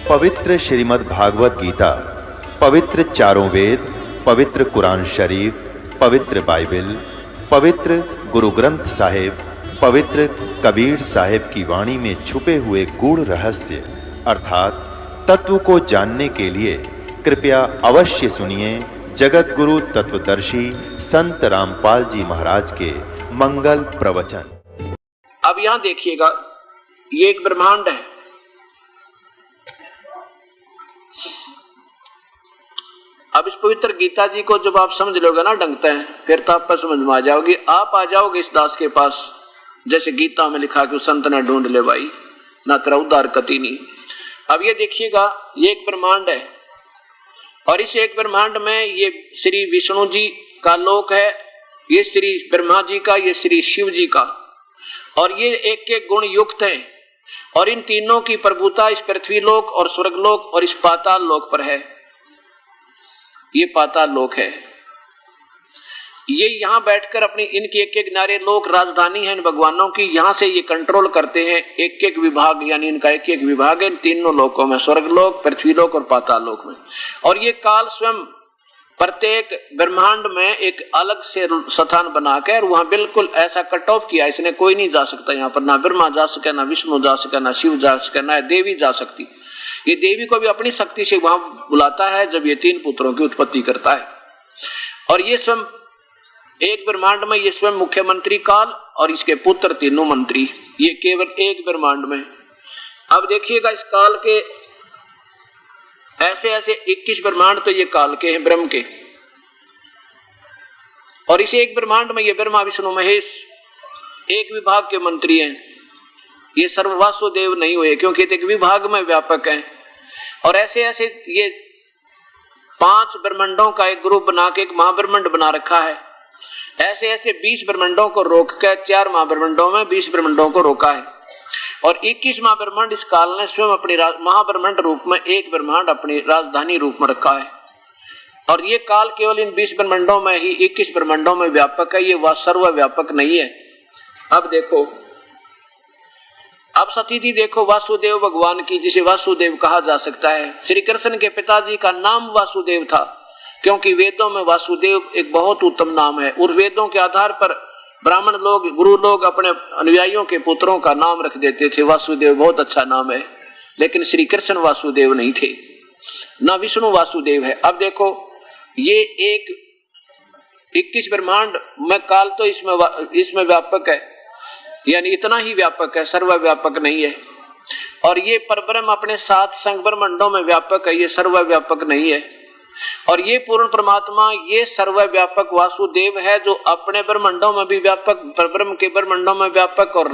पवित्र श्रीमद् भागवत गीता, पवित्र चारों वेद, पवित्र कुरान शरीफ, पवित्र बाइबल, पवित्र गुरु ग्रंथ साहिब, पवित्र कबीर साहिब की वाणी में छुपे हुए गूढ़ रहस्य अर्थात तत्व को जानने के लिए कृपया अवश्य सुनिए जगत गुरु तत्वदर्शी संत रामपाल जी महाराज के मंगल प्रवचन। अब यहां देखिएगा, ये एक ब्रह्मांड है। अब इस पवित्र गीता जी को जब आप समझ लोगे ना ढंगते हैं, फिर तो आपको समझ में आ जाओगी। आप आ जाओगे इस दास के पास, जैसे गीता में लिखा कि उस संत ने ढूंढ ले भाई, ना तेरा उद्धार कति नहीं। अब ये देखिएगा, ये एक ब्रह्मांड है और इस एक ब्रह्मांड में ये श्री विष्णु जी का लोक है, ये श्री ब्रह्मा जी का, ये श्री शिव जी का, और ये एक एक गुण युक्त है। और इन तीनों की प्रभुता इस पृथ्वी लोक और स्वर्गलोक और इस पाताल लोक पर है। ये पाताल लोक है। ये यहां बैठकर अपनी इनकी एक एक नारे लोक राजधानी है इन भगवानों की। यहां से ये कंट्रोल करते हैं एक एक विभाग, यानी इनका एक एक विभाग है इन तीनों लोकों में, स्वर्गलोक, पृथ्वीलोक और पाताल लोक में। और ये काल स्वयं प्रत्येक ब्रह्मांड में एक अलग से स्थान बनाकर वहां बिल्कुल ऐसा कट ऑफ किया, इसने कोई नहीं जा सकता यहाँ पर, ना ब्रह्मा जा सके, ना विष्णु जा सके, ना शिव जा सके, ना देवी जा सकती। ये देवी को भी अपनी शक्ति से वहां बुलाता है जब ये तीन पुत्रों की उत्पत्ति करता है। और ये स्वयं एक ब्रह्मांड में ये स्वयं मुख्यमंत्री काल और इसके पुत्र तीनों मंत्री, ये केवल एक ब्रह्मांड में। अब देखिएगा इस काल के ऐसे ऐसे 21 ब्रह्मांड तो ये काल के हैं, ब्रह्म के। और इस एक ब्रह्मांड में ये ब्रह्मा विष्णु महेश एक विभाग के मंत्री हैं। ये सर्ववासुदेव नहीं हुए क्योंकि एक विभाग में व्यापक हैं। और ऐसे ऐसे ये 5 ब्रह्मांडों का एक ग्रुप बना के एक महाब्रह्मांड बना रखा है। ऐसे ऐसे 20 ब्रह्मांडों को रोक कर 4 महाब्रह्मांडों में 20 ब्रह्मांडों को रोका है। और 21 महाब्रह्मांड इस काल ने स्वयं अपनी महाब्रह्मांड रूप में एक ब्रह्मांड अपनी राजधानी रूप में रखा है। और ये काल केवल इन 20 ब्रह्मांडों में ही 21 ब्रह्मांडों में व्यापक है, ये वह सर्वव्यापक नहीं है। अब देखो, अब स्थिति देखो वासुदेव भगवान की, जिसे वासुदेव कहा जा सकता है। श्री कृष्ण के पिताजी का नाम वासुदेव था क्योंकि वेदों में वासुदेव एक बहुत उत्तम नाम है। और वेदों के आधार पर ब्राह्मण लोग, गुरु लोग अपने अनुयायियों के पुत्रों का नाम रख देते थे, वासुदेव बहुत अच्छा नाम है। लेकिन श्री कृष्ण वासुदेव नहीं थे, ना विष्णु वासुदेव है। अब देखो, ये एक 21 ब्रह्मांड में काल तो इसमें व्यापक है, यानी इतना ही व्यापक है, सर्वव्यापक नहीं है। और ये परब्रह्म अपने 7 संग ब्रह्मांडों में व्यापक है, ये सर्वव्यापक नहीं है। और ये पूर्ण परमात्मा, ये सर्वव्यापक वासुदेव है जो अपने ब्रह्मांडों में भी व्यापक, परब्रह्म के ब्रह्मांडों में व्यापक और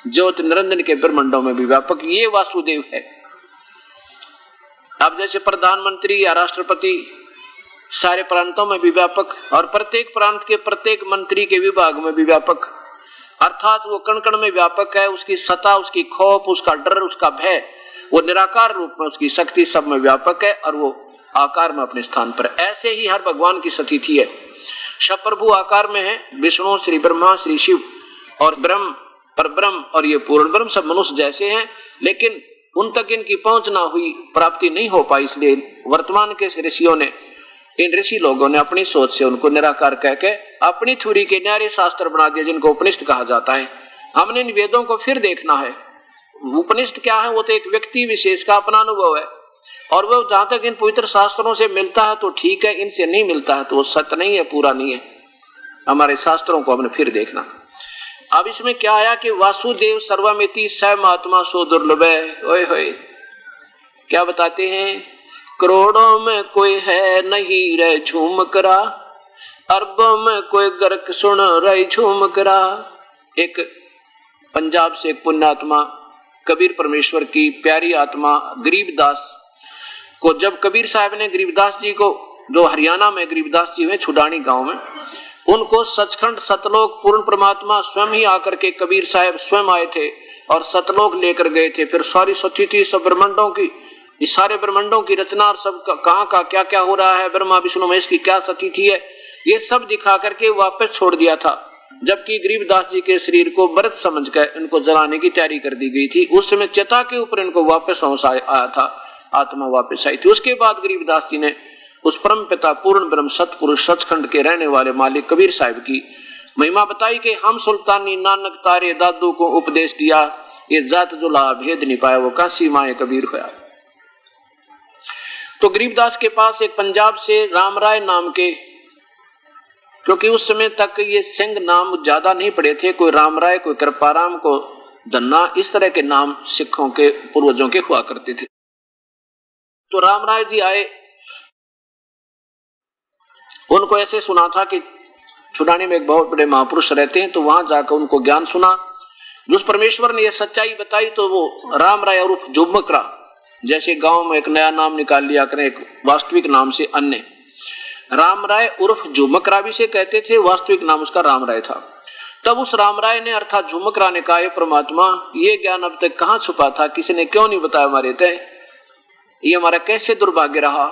ज्योति निरंजन के ब्रह्मांडों में भी व्यापक, ये वासुदेव है। अब जैसे प्रधानमंत्री या राष्ट्रपति सारे प्रांतों में भी व्यापक और प्रत्येक प्रांत के प्रत्येक मंत्री के विभाग में भी व्यापक, अर्थात वो कण कण में व्यापक है। उसकी सत्ता, उसकी खौफ, उसका डर, उसका भय, वो निराकार रूप में उसकी शक्ति सब में व्यापक है और वो आकार में अपने स्थान पर। ऐसे ही हर भगवान की स्थिति है। सब प्रभु आकार में है, विष्णु, श्री ब्रह्मा, श्री शिव और ब्रह्म, परब्रह्म और ये पूर्ण ब्रह्म सब मनुष्य जैसे हैं, लेकिन उन तक इनकी पहुंच ना हुई, प्राप्ति नहीं हो पाई। इसलिए वर्तमान के ऋषियों ने, इन ऋषि लोगों ने अपनी सोच से उनको निराकार कह के अपनी थ्योरी के न्यारे शास्त्र बना दिया जिनको उपनिषद कहा जाता है। हमने इन वेदों को फिर देखना है। उपनिषद क्या है? वो तो एक व्यक्ति विशेष का अपना अनुभव है और वो जहां तक इन पवित्र शास्त्रों से मिलता है तो ठीक है, इनसे नहीं मिलता है तो वो सत्य नहीं है, पूरा नहीं है। हमारे शास्त्रों को हमने फिर देखना। अब इसमें क्या आया कि वासुदेव सर्वमिति स्वयं आत्मा सो दुर्लभ है। ओए होए, क्या बताते हैं? करोड़ों में कोई है नहीं रे झूम करा, अरबों में कोई गर्क सुन रही झूम करा। एक पंजाब से एक पुण्यात्मा, कबीर परमेश्वर की प्यारी आत्मा गरीबदास को, जब कबीर साहब ने गरीबदास जी को, जो हरियाणा में गरीबदास जी हुए छुडानी गांव में, उनको सचखंड सतलोक पूर्ण परमात्मा स्वयं ही आकर के कबीर साहब स्वयं आए थे और सतलोक लेकर गए थे। फिर सारी स्थिति सब ब्रह्मांडों की, इस सारे ब्रह्मांडों की रचना और सब कहाँ का क्या क्या हो रहा है, ब्रह्मा विष्णु महेश की क्या स्थिति है, ये सब दिखा करके वापस छोड़ दिया था। जबकि गरीबदास जी के शरीर को मृत समझकर इनको जलाने की तैयारी कर दी गई थी। उस समय चिता के ऊपर इनको वापस होश आया था आत्मा वापस आई थी। उसके बाद गरीबदास जी ने उस परम पिता पूर्ण ब्रह्म सतपुरुष सचखंड के रहने वाले मालिक कबीर साहिब की महिमा बताई कि हम सुल्तानी नानक तारे दादू को उपदेश दिया, ये जात जुला भेद नहीं पाया, वो काशी माए कबीर होया। तो गरीबदास के पास एक पंजाब से राम राय नाम के, क्योंकि उस समय तक ये सिंह नाम ज्यादा नहीं पड़े थे, कोई राम राय, कोई कृपाराम, को धन्ना, इस तरह के नाम सिखों के पूर्वजों के हुआ करते थे। तो राम राय जी आए, उनको ऐसे सुना था कि छुड़ाने में एक बहुत बड़े महापुरुष रहते हैं, तो वहां जाकर उनको ज्ञान सुना। जिस परमेश्वर ने यह सच्चाई बताई तो वो राम राय और झुमकरा, जैसे गांव में एक नया नाम निकाल लिया करें एक वास्तविक नाम से अन्य, राम राय उर्फ झुमकरा भी से कहते थे, वास्तविक नाम उसका राम राय था। तब उस राम राय ने अर्थात झुमकरा ने कहा, परमात्मा ये ज्ञान अब तक कहां छुपा था, किसी ने क्यों नहीं बताया हमारे तय, ये हमारा कैसे दुर्भाग्य रहा।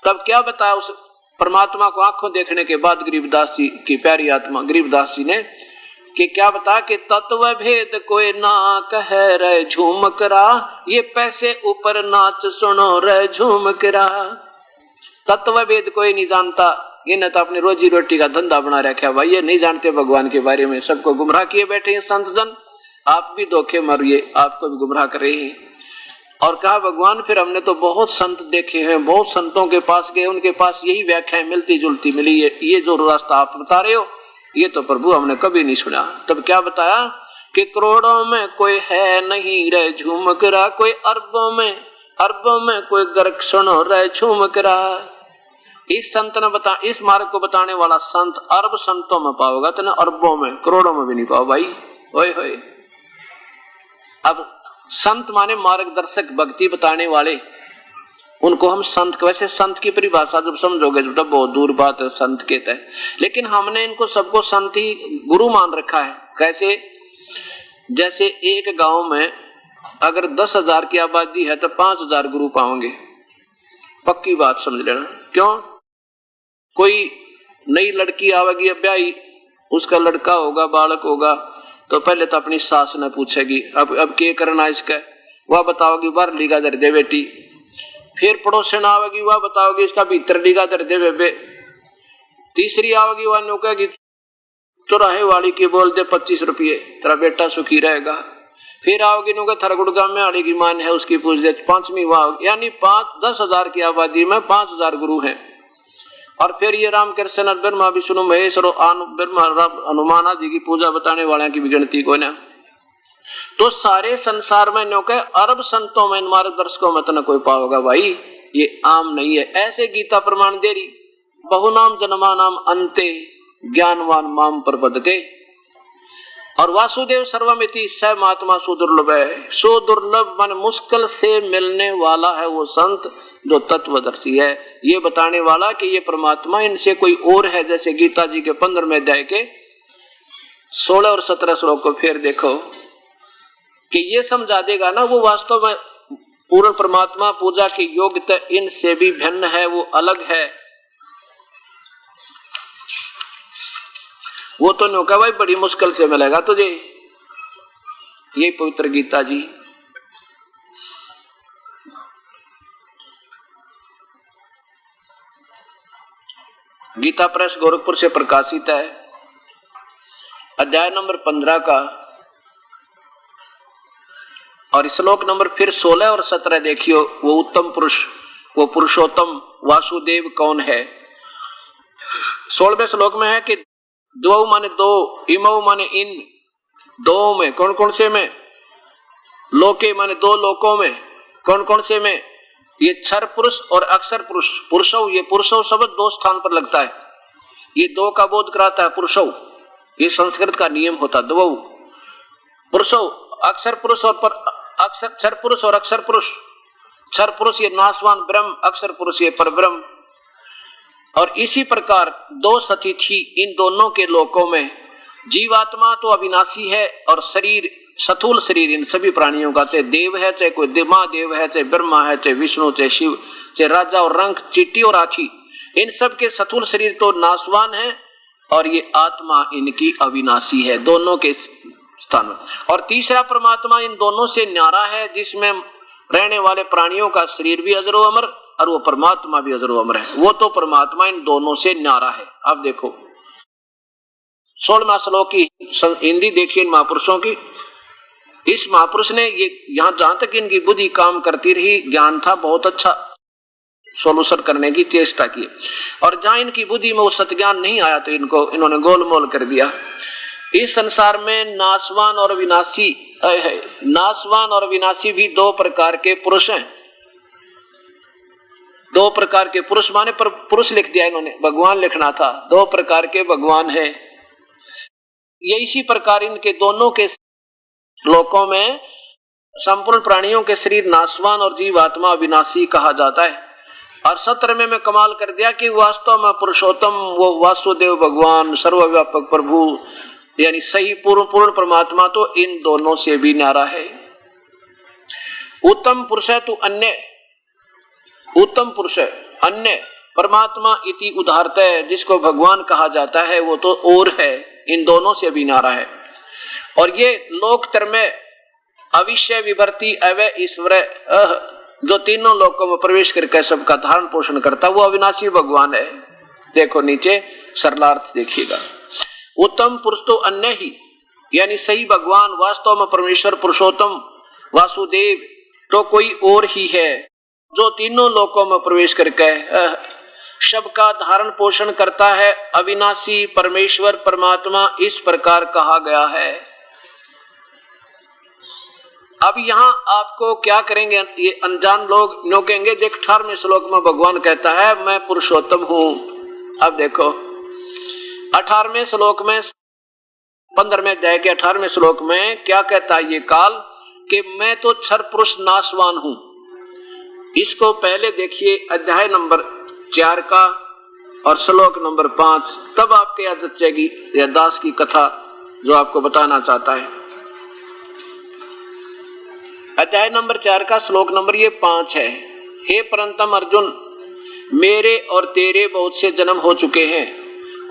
तब क्या बताया उस परमात्मा को आंखों देखने के बाद गरीबदास जी की प्यारी आत्मा गरीबदास जी ने कि क्या बता कि तत्व भेद कोई ना कह रे झुमकरा, ये पैसे ऊपर नाच सुनो रे झुमकरा। तत्व भेद कोई नहीं जानता, इन्हें तो अपनी रोजी रोटी का धंधा बना रखा भाई, ये नहीं जानते भगवान के बारे में, सबको गुमराह किए बैठे हैं संत जन, आप भी धोखे मरिए, आपको भी गुमराह कर रहे हैं। और कहा भगवान फिर हमने तो बहुत संत देखे हैं, बहुत संतों के पास गए, उनके पास यही व्याख्याएं मिलती जुलती मिली है, ये जो रास्ता आप बता रहे हो ये तो प्रभु हमने कभी नहीं सुना। तब क्या बताया कि करोड़ों में कोई है नहीं रे झुमकरा, कोई अरबों में कोई गर्क सुनो रे झुमकरा। इस संत ने बता, इस मार्ग को बताने वाला संत अरब संतों में पाओगा, तो ना अरबों में करोड़ों में भी नहीं पाओ भाई। ओए होए, अब संत माने मार्गदर्शक, भक्ति बताने वाले, उनको हम संत, वैसे संत की परिभाषा जब समझोगे तो बहुत दूर बात है संत कहते हैं, लेकिन हमने इनको सबको संत ही गुरु मान रखा है। कैसे? जैसे एक गांव में अगर 10,000 की आबादी है तो 5,000 गुरु पाओगे, पक्की बात समझ लेना। क्यों? कोई नई लड़की आवेगी ब्याही, उसका लड़का होगा, बालक होगा, तो पहले तो अपनी सास ने पूछेगी अब क्या करना इसका, वह बताओगी बाहर लीगा दर दे बेटी। फिर पड़ोसन आवेगी, वह बताओगी इसका भीतर लीगा दर दे बेबे। तीसरी आवेगी, वह नो कहेगी चौराहे वाली की बोल दे 25 रुपये, तेरा बेटा सुखी रहेगा। फिर आओगी नो थारा गुड़गांव में आड़ी की मान है, उसकी पूछ दे। पांचवी वाह, यानी 10,000 की आबादी में 5,000 गुरु हैं। और फिर ये रामकृष्ण ब्रह्मा विष्णु महेश और ब्रह्मा हनुमान आदि की पूजा बताने वाले की भी गिनती को ना, तो सारे संसार में नो के अरब संतों में मार्गदर्शकों में तो न कोई पाओगा भाई, ये आम नहीं है। ऐसे गीता प्रमाण दे रही, बहुनाम जन्मा नाम अंते ज्ञानवान माम प्रपद्यते। और वासुदेव सर्वमिति स महात्मा सुदुर्लभ है। सुदुर्लभ मन मुश्किल से मिलने वाला है वो संत जो तत्वदर्शी है, ये बताने वाला कि ये परमात्मा इनसे कोई और है। जैसे गीता जी के 15वें अध्याय के 16 और 17 श्लोक को फिर देखो कि ये समझा देगा ना, वो वास्तव में पूर्ण परमात्मा पूजा की योग्यता इनसे भी भिन्न है, वो अलग है। वो तो नहीं होगा भाई बड़ी मुश्किल से मिलेगा तुझे, ये पवित्र गीता जी। गीता प्रेस गोरखपुर से प्रकाशित है, अध्याय नंबर 15 का और श्लोक नंबर फिर 16 और 17 देखियो। वो उत्तम पुरुष, वो पुरुषोत्तम वासुदेव कौन है? 16वें श्लोक में है कि द्वौ माने दो, इमौ माने इन, दो में कौन कौन से में, लोके माने दो लोकों में कौन कौन से में, ये क्षर पुरुष और अक्षर पुरुष। पुरुषौ, ये पुरुषौ शब्द दो स्थान पर लगता है, ये दो का बोध कराता है पुरुषौ, ये संस्कृत का नियम होता। द्वौ पुरुषौ, अक्षर पुरुष और पर अक्षर, क्षर पुरुष और अक्षर पुरुष। क्षर पुरुष ये नासवान ब्रह्म, अक्षर पुरुष ये पर ब्रह्म। और इसी प्रकार दो सती थी इन दोनों के लोकों में। जीवात्मा तो अविनाशी है और शरीर, स्थूल शरीर इन सभी प्राणियों का, चाहे देव है, चाहे कोई महादेव है, चाहे ब्रह्मा है, चाहे विष्णु, चाहे शिव, चाहे राजा और रंक, चींटी और हाथी, इन सब के स्थूल शरीर तो नासवान है और ये आत्मा इनकी अविनाशी है, दोनों के स्थान। और तीसरा परमात्मा इन दोनों से न्यारा है, जिसमें रहने वाले प्राणियों का शरीर भी अजरो अमर और वो परमात्मा भी अजरो अमर है। वो तो परमात्मा इन दोनों से न्यारा है। अब देखो 16वां श्लोक की हिंदी देखिए इन महापुरुषों की। इस महापुरुष ने ये यहां जहां तक इनकी बुद्धि काम करती रही, ज्ञान था, बहुत अच्छा सोल्यूशन करने की चेष्टा की, और जहां इनकी बुद्धि में वो सत्ज्ञान नहीं आया तो इनको इन्होंने गोलमोल कर दिया। इस संसार में नाशवान और विनाशी है। नाशवान और विनाशी भी दो प्रकार के पुरुष हैं। दो प्रकार के पुरुष माने पर पुरुष लिख दिया इन्होंने, भगवान लिखना था। दो प्रकार के भगवान है। ये इसी प्रकार इनके दोनों के लोकों में संपूर्ण प्राणियों के शरीर नाशवान और जीवात्मा अविनाशी कहा जाता है। और 17 में मैं कमाल कर दिया कि वास्तव में पुरुषोत्तम वो वासुदेव भगवान सर्वव्यापक प्रभु यानी सही पूर्ण परमात्मा तो इन दोनों से भी न्यारा है। उत्तम पुरुष है तो अन्य, उत्तम पुरुष है अन्य परमात्मा इति उदाहरत है, जिसको भगवान कहा जाता है वो तो और है, इन दोनों से भी न्यारा है। और ये लोकतर में अविश्य विभर्ति अवय ईश्वर जो तीनों लोकों में प्रवेश करके सबका धारण पोषण करता वो अविनाशी भगवान है। देखो नीचे सरलार्थ देखिएगा। उत्तम पुरुष तो अन्य ही यानी सही भगवान वास्तव में परमेश्वर पुरुषोत्तम वासुदेव तो कोई और ही है, जो तीनों लोकों में प्रवेश करके सबका धारण पोषण करता है। अविनाशी परमेश्वर परमात्मा इस प्रकार कहा गया है। अब यहाँ आपको क्या करेंगे ये अनजान लोग नो कहेंगे, देख 18वें श्लोक में भगवान कहता है मैं पुरुषोत्तम हूं। अब देखो 18वें श्लोक में 15वें अध्याय के 18वें श्लोक में क्या कहता है ये काल कि मैं तो क्षर पुरुष नाशवान हूं। इसको पहले देखिए अध्याय नंबर 4 का और श्लोक नंबर 5, तब आपके याद रचेगी यह दास की कथा जो आपको बताना चाहता है। अध्याय नंबर 4 का श्लोक नंबर ये 5 है। हे परंतम अर्जुन, मेरे और तेरे बहुत से जन्म हो चुके हैं,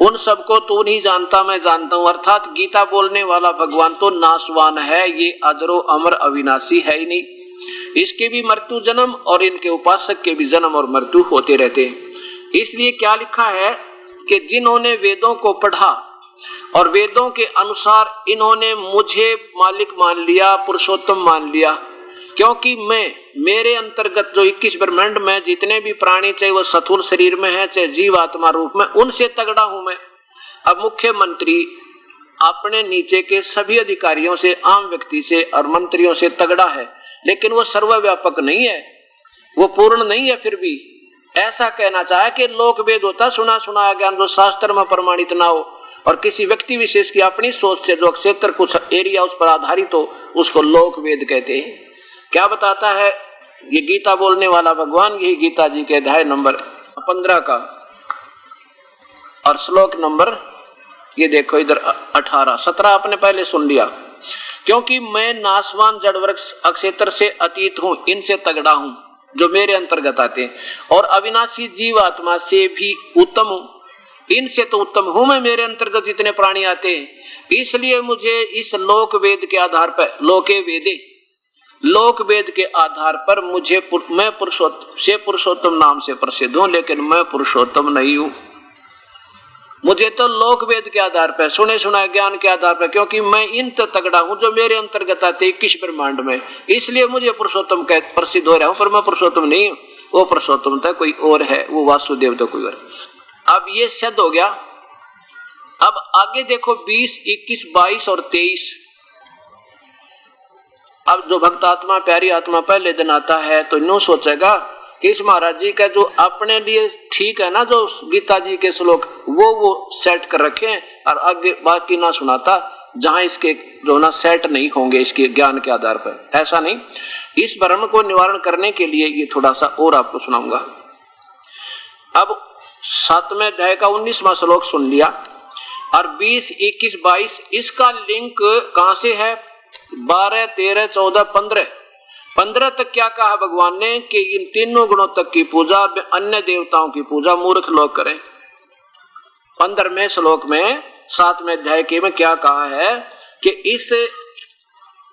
उन सबको तू नहीं जानता मैं जानता हूं। अर्थात गीता बोलने वाला भगवान तो नाशवान है, ये अजरो अमर अविनाशी है ही नहीं। इसके भी मृत्यु जन्म और इनके उपासक के भी जन्म और मृत्यु होते रहते हैं। इसलिए क्या लिखा है कि जिन्होंने वेदों को पढ़ा और वेदों के अनुसार इन्होंने मुझे मालिक मान लिया, पुरुषोत्तम मान लिया, क्योंकि मैं मेरे अंतर्गत जो 21 ब्रह्मांड में जितने भी प्राणी चाहे वो स्थूल शरीर में है चाहे जीवात्मा रूप में, उनसे तगड़ा हूं मैं। अब मुख्यमंत्री अपने नीचे के सभी अधिकारियों से, आम व्यक्ति से और मंत्रियों से तगड़ा है, लेकिन वो सर्वव्यापक नहीं है, वो पूर्ण नहीं है। फिर भी ऐसा कहना चाहे कि लोक वेद होता सुना सुनाया ज्ञान जो शास्त्र में प्रमाणित ना हो और किसी व्यक्ति विशेष की अपनी सोच से जो क्षेत्र कुछ एरिया उस पर आधारित हो, उसको लोक वेद कहते हैं। क्या बताता है ये गीता बोलने वाला भगवान? यही गीता जी के अध्याय नंबर 15 का और श्लोक नंबर ये देखो इधर 18, 17 आपने पहले सुन लिया। क्योंकि मैं नाशवान जड़ वर्ग अक्षेत्र से अतीत हूं, इनसे तगड़ा हूं जो मेरे अंतर्गत आते हैं, और अविनाशी जीव आत्मा से भी उत्तम हूं, इनसे तो उत्तम हूं मैं, मेरे अंतर्गत जितने प्राणी आते हैं। इसलिए मुझे इस लोक वेद के आधार पर, लोके वेदे लोक वेद के आधार पर मुझे मैं पुरुषोत्तम नाम से प्रसिद्ध हूं, लेकिन मैं पुरुषोत्तम नहीं हूं। मुझे तो लोक वेद के आधार पर, सुने सुना ज्ञान के आधार पर, क्योंकि मैं इन तो तगड़ा हूं जो मेरे अंतर्गत आते 21 ब्रह्मांड में, इसलिए मुझे पुरुषोत्तम प्रसिद्ध हो रहा हूं। पर मैं पुरुषोत्तम नहीं हूं, वो पुरुषोत्तम था कोई और है, वो वासुदेव तो कोई और। अब ये सिद्ध हो गया। अब आगे देखो 20, 21, 22 और 23। अब जो भक्त आत्मा प्यारी आत्मा पहले दिन आता है तो यूं सोचेगा कि इस महाराज जी का जो अपने लिए ठीक है ना, जो गीता जी के श्लोक वो सेट कर रखे हैं और आगे बाकी ना सुनाता जहां इसके जो ना सेट नहीं होंगे इसके ज्ञान के आधार पर। ऐसा नहीं, इस भ्रम को निवारण करने के लिए ये थोड़ा सा और आपको सुनाऊंगा। अब 7वें अध्याय का 19वां श्लोक सुन लिया और 20, 21, 22 इसका लिंक कहां से है? 12, 13, 14, 15 तक क्या कहा भगवान ने कि इन तीनों गुणों तक की पूजा, अन्य देवताओं की पूजा मूर्ख लोग करें। 15वें श्लोक में 7वें अध्याय के में क्या कहा है कि इस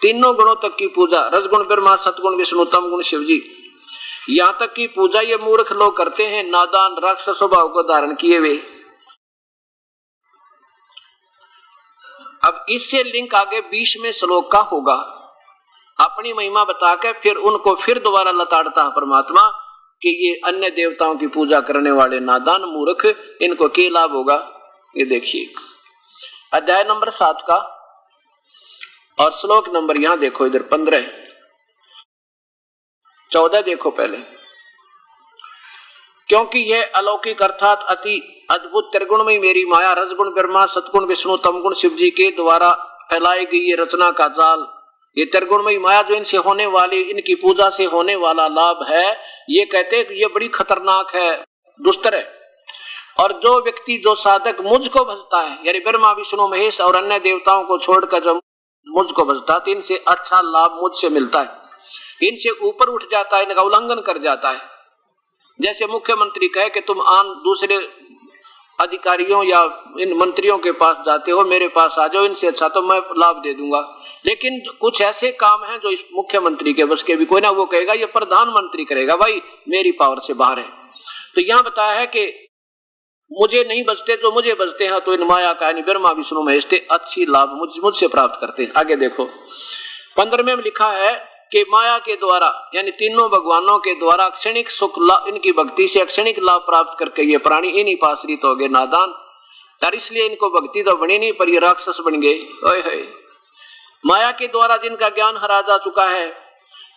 तीनों गुणों तक की पूजा, रजगुण ब्रह्मा, सतगुण विष्णु, तम गुण शिव जी, यहां तक की पूजा ये मूर्ख लोग करते हैं, नादान राक्षस स्वभाव को धारण किए हुए। अब इससे लिंक आगे 20वें श्लोक का होगा। अपनी महिमा बता के फिर उनको फिर दोबारा लताड़ता है परमात्मा कि ये अन्य देवताओं की पूजा करने वाले नादान मूर्ख, इनको क्या लाभ होगा। ये देखिए अध्याय नंबर 7 का और श्लोक नंबर यहां देखो, इधर 15 14 देखो पहले। क्योंकि यह अलौकिक अर्थात अति अद्भुत त्रिगुणमयी मेरी माया, रजगुण ब्रह्मा, सतगुण विष्णु, तमगुण शिव जी के द्वारा फैलाई गई ये रचना का जाल, ये त्रिगुणमयी माया जो इनसे होने वाली, इनकी पूजा से होने वाला लाभ है, ये कहते हैं कि ये बड़ी खतरनाक है, दुस्तर है। और जो व्यक्ति, जो साधक मुझको भजता है, यानी ब्रह्मा विष्णु महेश और अन्य देवताओं को छोड़कर जो मुझको भजता है, तो इनसे अच्छा लाभ मुझसे मिलता है, इनसे ऊपर उठ जाता है, इनका उल्लंघन कर जाता है। जैसे मुख्यमंत्री कहे कि तुम आन दूसरे अधिकारियों या इन मंत्रियों के पास जाते हो, मेरे पास आ जाओ, इनसे अच्छा तो मैं लाभ दे दूंगा। लेकिन कुछ ऐसे काम हैं जो इस मुख्यमंत्री के बस के भी कोई ना, वो कहेगा ये प्रधानमंत्री करेगा, भाई मेरी पावर से बाहर है। तो यहाँ बताया है कि मुझे नहीं बचते, जो मुझे बचते हैं तो इन माया का यानी ब्रह्मा विष्णु महेश अच्छी लाभ मुझसे प्राप्त करते हैं। आगे देखो 15वें में लिखा है कि माया के द्वारा यानी तीनों भगवानों के द्वारा क्षणिक सुख, इनकी भक्ति से क्षणिक लाभ प्राप्त करके ये प्राणी इन्हीं पाश्रित हो गए नादान, और इसलिए इनको भक्ति तो बनी नहीं पर ये राक्षस बन गए। ओए होए, माया के द्वारा जिनका ज्ञान हरा जा चुका है,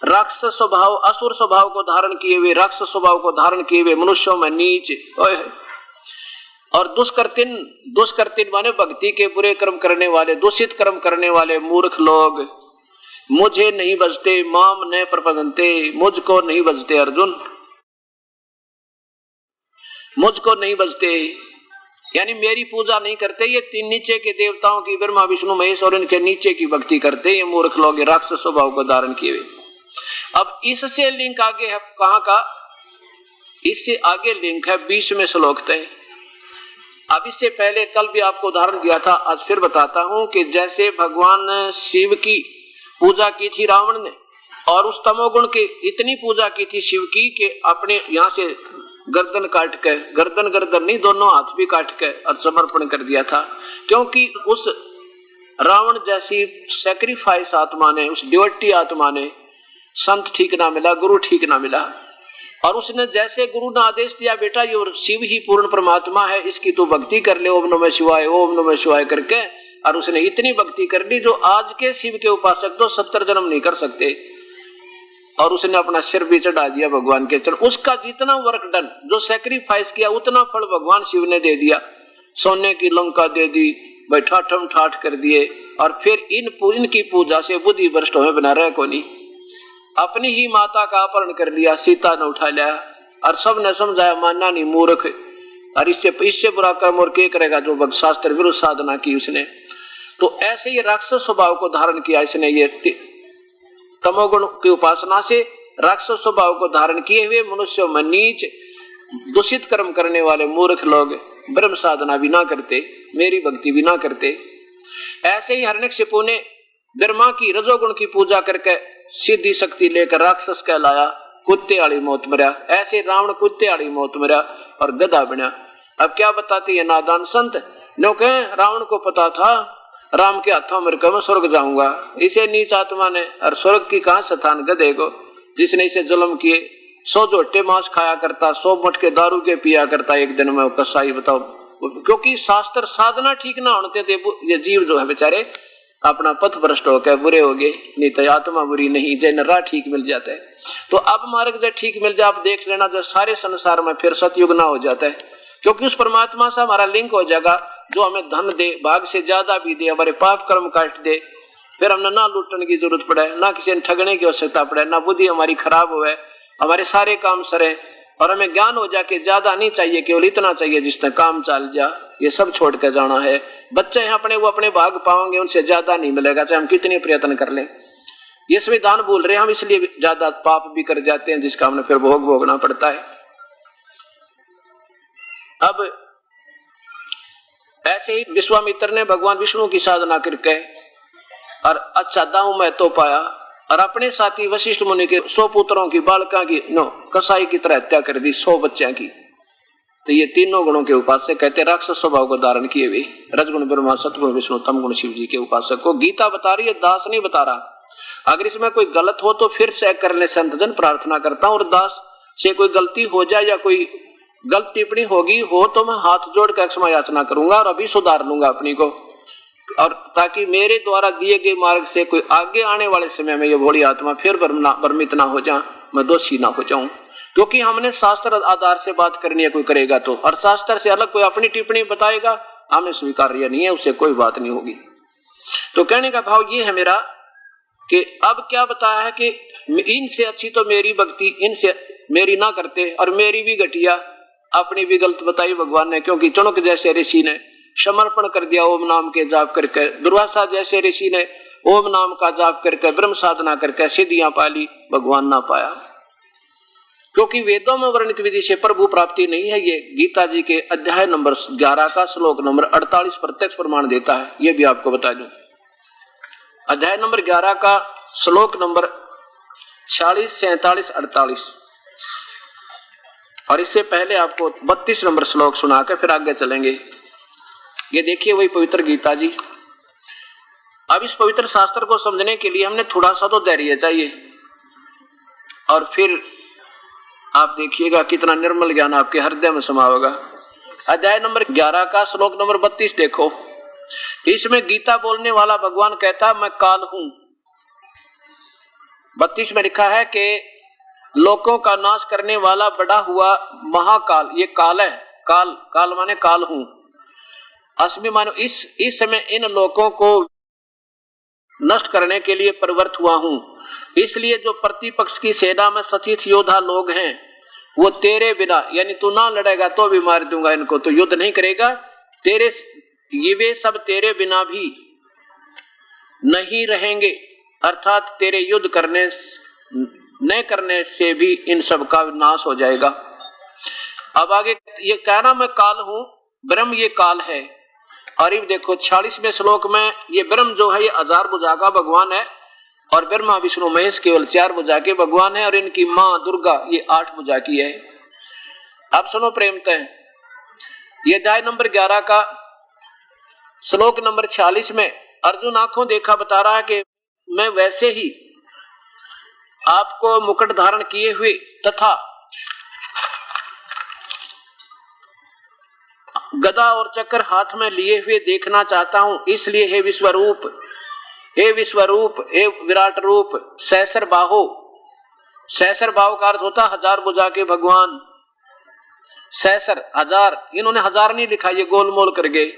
राक्षस स्वभाव, असुर स्वभाव को धारण किए हुए, राक्षस स्वभाव को धारण किए हुए मनुष्यों में नीच, ओए होए, और दुष्कर्तिन माने भक्ति के बुरे कर्म करने वाले, दूषित कर्म करने वाले मूर्ख लोग मुझे नहीं बजते, माम न प्रपदन्ते, मुझको नहीं बजते अर्जुन, मुझको नहीं बजते, यानी मेरी पूजा नहीं करते। ये तीन नीचे के देवताओं की, ब्रह्मा विष्णु महेश और इनके नीचे की भक्ति करते, ये मूर्ख लोग राक्षस स्वभाव को धारण किए हुए। अब इससे लिंक आगे है कहां का, इससे आगे लिंक है 20वें श्लोक तक। अब इससे पहले कल भी आपको उदाहरण दिया था, आज फिर बताता हूं कि जैसे भगवान शिव की पूजा की थी रावण ने, और उस तमोगुण की इतनी पूजा की थी शिव की कि अपने यहां से गर्दन काट के, गर्दन नहीं दोनों हाथ भी काट के और समर्पण कर दिया था। क्योंकि उस रावण जैसी सैक्रिफाइस आत्मा ने, उस डिवोटी आत्मा ने संत ठीक ना मिला, गुरु ठीक ना मिला, और उसने जैसे गुरु ने आदेश दिया बेटा ये शिव ही पूर्ण परमात्मा है, इसकी तू भक्ति कर ले, ओम नमः शिवाय, ओम नमः शिवाय करके, और उसने इतनी भक्ति कर ली जो आज के शिव के उपासक तो 70 जन्म नहीं कर सकते, और उसने अपना सिर भी चढ़ा दिया भगवान के चरण। उसका जितना वर्क डन, जो सैक्रिफाइस किया, उतना फल भगवान शिव ने दे दिया, सोने की लंका दे दी, बैठा ठम ठाठ कर दिए, और फिर इनकी पूजा से बुद्धि भ्रष्ट में बना रहे को नहीं, अपनी ही माता का अपहरण कर लिया, सीता ने उठा लिया, और सब ने समझाया मानना नहीं, मूर्ख, और इससे बुरा कर्म और क्या करेगा जो शास्त्र विरुद्ध साधना की उसने। तो ऐसे ही राक्षस स्वभाव को धारण किया इसने, ये तमोगुण की उपासना से राक्षस स्वभाव को धारण किए हुए मनुष्यों में नीच दूषित कर्म करने वाले मूर्ख लोग ब्रह्म साधना भी ना करते, मेरी भक्ति भी ना करते। ऐसे ही हिरण्यकशिपु ने ब्रह्मा की रजोगुण की पूजा करके सिद्धि शक्ति लेकर राक्षस कहलाया, कुत्ते वाली मौत मरा। ऐसे रावण कुत्ते वाली मौत मरा और गधा बना। अब क्या बताते ये नादान संत, नो कहे रावण को पता था राम के हाथों में मैं स्वर्ग जाऊंगा, इसे नीच आत्मा ने, और स्वर्ग की कहां स्थान गधे को, जिसने इसे जुल्म किए, 100 झोटे मांस खाया करता, 100 मटके दारू के पिया करता एक दिन में, कसाई बताओ। क्योंकि शास्त्र साधना ठीक ना होते थे, ये जीव जो है बेचारे अपना पथ भ्रष्ट होकर बुरे हो गए, नहीं तो आत्मा बुरी नहीं, जय नरा ठीक मिल जाता है। तो अब मार्ग जब ठीक मिल जाए, आप देख लेना जब सारे संसार में फिर सतयुग ना हो जाता है, क्योंकि उस परमात्मा से हमारा लिंक हो जाएगा जो हमें धन दे, भाग से ज्यादा भी दे, हमारे पाप कर्म काट दे, फिर हमने ना लूटने की जरूरत पड़े, ना किसी ने ठगने की आवश्यकता पड़े, ना बुद्धि हमारी खराब हुए, हमारे सारे काम सरे, और हमें ज्ञान हो जाके ज्यादा नहीं चाहिए, केवल इतना चाहिए जिसने काम चल जा, ये सब छोड़ के जाना है। बच्चे हैं अपने, वो अपने भाग पाओगे, उनसे ज्यादा नहीं मिलेगा चाहे हम कितने प्रयत्न कर लें। ये संविधान बोल रहे हैं हम, इसलिए ज्यादा पाप भी कर जाते हैं जिसका हमने फिर भोग भोगना पड़ता है। अब ऐसे ही विश्वामित्र ने भगवान विष्णु की साधना करके और अच्छा दाऊ मैं तो पाया, और अपने साथी वशिष्ठ मुनि के 100 पुत्रों की बालका की कसाई की तरह हत्या कर दी, 100 बच्चों की। तो ये तीनों गुणों के उपासक कहते राक्षस स्वभाव को धारण किए हुए रजगुण ब्रह्मा, सतगुण विष्णु, तम गुण शिव जी के उपासक को गीता बता रही है, दास नहीं बता रहा। अगर इसमें कोई गलत हो तो फिर से करने संतजन प्रार्थना करता हूं, और दास से कोई गलती हो जाए या कोई गलत टिप्पणी होगी हो तो मैं हाथ जोड़ कर क्षमा याचना करूंगा और अभी सुधार लूंगा अपनी को, और ताकि मेरे द्वारा दिए गए मार्ग से कोई आगे आने वाले समय में ये भोली आत्मा फिर भ्रमित ना हो जाए, मैं दोषी ना हो जाऊं। क्योंकि हमने शास्त्र आधार से बात करनी है, कोई करेगा तो, और शास्त्र से अलग कोई अपनी टिप्पणी बताएगा हमें स्वीकार्य नहीं है, उससे कोई बात नहीं होगी। तो कहने का भाव ये है मेरा कि अब क्या बताया है कि इनसे अच्छी तो मेरी भक्ति, इनसे मेरी ना करते, और मेरी भी घटिया अपनी भी गलत बताई भगवान ने। क्योंकि चुनक जैसे ऋषि ने समर्पण कर दिया ओम नाम के जाप करके, दुर्वासा जैसे ऋषि ने ओम नाम का जाप करके ब्रह्म साधना करके सिद्धियां पाली, भगवान ना पाया। क्योंकि वेदों में वर्णित विधि से प्रभु प्राप्ति नहीं है, ये गीता जी के अध्याय नंबर 11 का श्लोक नंबर 48 प्रत्यक्ष प्रमाण देता है। ये भी आपको बता दूं, अध्याय नंबर 11 का श्लोक नंबर 46, 47, 48, और इससे पहले आपको 32 नंबर श्लोक सुनाकर फिर आगे चलेंगे। ये देखिए वही पवित्र गीता जी। अब इस पवित्र शास्त्र को समझने के लिए हमने थोड़ा सा तो धैर्य चाहिए, और फिर आप देखिएगा कितना निर्मल ज्ञान आपके हृदय में समा होगा। अध्याय नंबर 11 का श्लोक नंबर 32 देखो, इसमें गीता बोलने वाला भगवान कहता है मैं काल हूं। 32 में लिखा है कि लोकों का नाश करने वाला बड़ा हुआ महाकाल, ये काल है, काल, काल माने काल हूं, अस्मि मानो इस समय इन लोकों को नष्ट करने के लिए प्रवृत्त हुआ हूं। इसलिए जो प्रतिपक्ष की सेना में सचित योद्धा लोग हैं वो तेरे बिना, यानी तू ना लड़ेगा तो भी मार दूंगा इनको, तो युद्ध नहीं करेगा, तेरे ये वे सब तेरे बिना भी नहीं रहेंगे, अर्थात तेरे युद्ध करने न करने से भी इन सब का नाश हो जाएगा। अब आगे ये कहना मैं काल हूं, ब्रह्म ये काल है। और ये देखो 46वें श्लोक में ये ब्रह्म जो है ये 1000 भुजा का भगवान है, और ब्रह्मा विष्णु महेश केवल 4 भुजा के भगवान है, और इनकी मां दुर्गा ये 8 भुजा की है। अब सुनो प्रेमतः, ये अध्याय नंबर 11 का श्लोक नंबर 46 में अर्जुन आंखों देखा बता रहा है कि मैं वैसे ही आपको मुकुट धारण किए हुए तथा गदा और चक्र हाथ में लिए हुए देखना चाहता हूं। इसलिए हे विश्वरूप, हे विश्वरूप, हे विराट रूप, सहस्र बाहो, सहस्र बाहो का अर्थ होता 1000 भुजा के भगवान, सहस्र 1000, इन्होंने 1000 नहीं लिखा, ये गोलमोल कर गए,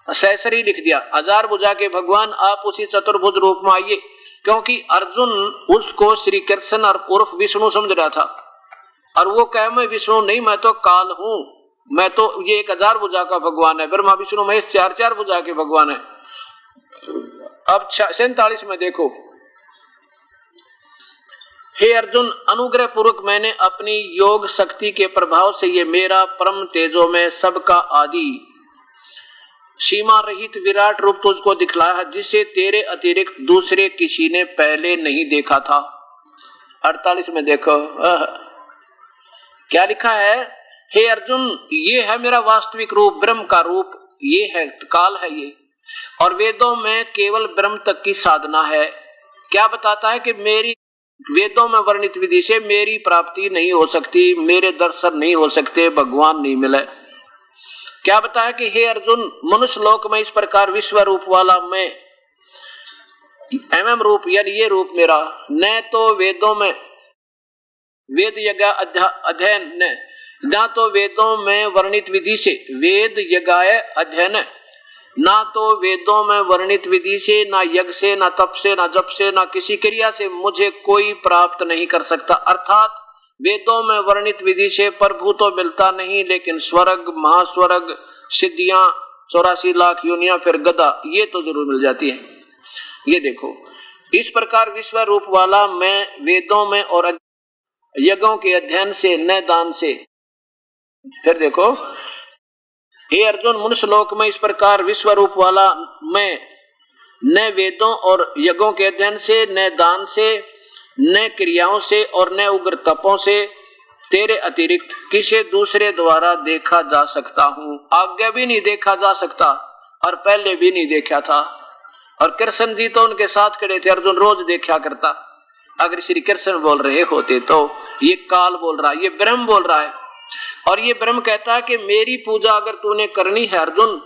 सहस्र ही लिख दिया। 1000 भुजा के भगवान आप उसी चतुर्भुज रूप में आइए, क्योंकि अर्जुन उसको श्री कृष्ण और उर्फ विष्णु समझ रहा था, और वो कहे मैं विष्णु नहीं, मैं तो काल हूं, मैं तो ये 1000 भुजा का भगवान है, ब्रह्मा विष्णु महेश 4 भुजा के भगवान है। अब 47 में देखो, हे अर्जुन, अनुग्रह पूर्वक मैंने अपनी योग शक्ति के प्रभाव से ये मेरा परम तेजो में सबका आदि सीमा रहित विराट रूप तुझको दिखलाया है, जिसे तेरे अतिरिक्त दूसरे किसी ने पहले नहीं देखा था। 48 में देखो क्या लिखा है, हे अर्जुन, ये है मेरा वास्तविक रूप, ब्रह्म का रूप, ये है काल है ये, और वेदों में केवल ब्रह्म तक की साधना है। क्या बताता है कि मेरी वेदों में वर्णित विधि से मेरी प्राप्ति नहीं हो सकती, मेरे दर्शन नहीं हो सकते, भगवान नहीं मिले। क्या बताया कि हे अर्जुन, मनुष्य लोक में इस प्रकार विश्व रूप वाला मैं, एवं रूप यानी ये रूप मेरा, न तो वेदों में वेद यज्ञ अध्ययन ना तो वेदों में वर्णित विधि से वेद यज्ञाय अध्ययन, ना तो वेदों में वर्णित विधि से, ना यज्ञ से, ना तप से, ना जप से, ना किसी क्रिया से मुझे कोई प्राप्त नहीं कर सकता। अर्थात वेदों में वर्णित विधि से प्रभु तो मिलता नहीं, लेकिन स्वर्ग, महास्वर्ग, सिद्धियां, 84 लाख योनियां, फिर गदा, ये तो जरूर मिल जाती है। ये देखो, इस प्रकार विश्व रूप वाला मैं वेदों में और यज्ञों के अध्ययन से, न दान से। फिर देखो, हे अर्जुन, मनुष्य लोक में इस प्रकार विश्व रूप वाला मैं न वेदों और यज्ञों के अध्ययन से, न दान से, न क्रियाओं से और न उग्र तपों से तेरे अतिरिक्त किसी दूसरे द्वारा देखा जा सकता हूं। आगे भी नहीं देखा जा सकता और पहले भी नहीं देखा था। और कृष्ण जी तो उनके साथ खड़े थे, अर्जुन रोज देखा करता। अगर श्री कृष्ण बोल रहे होते तो ये काल बोल रहा है, ये ब्रह्म बोल रहा है। और ये ब्रह्म कहता है कि मेरी पूजा अगर तूने करनी है अर्जुन,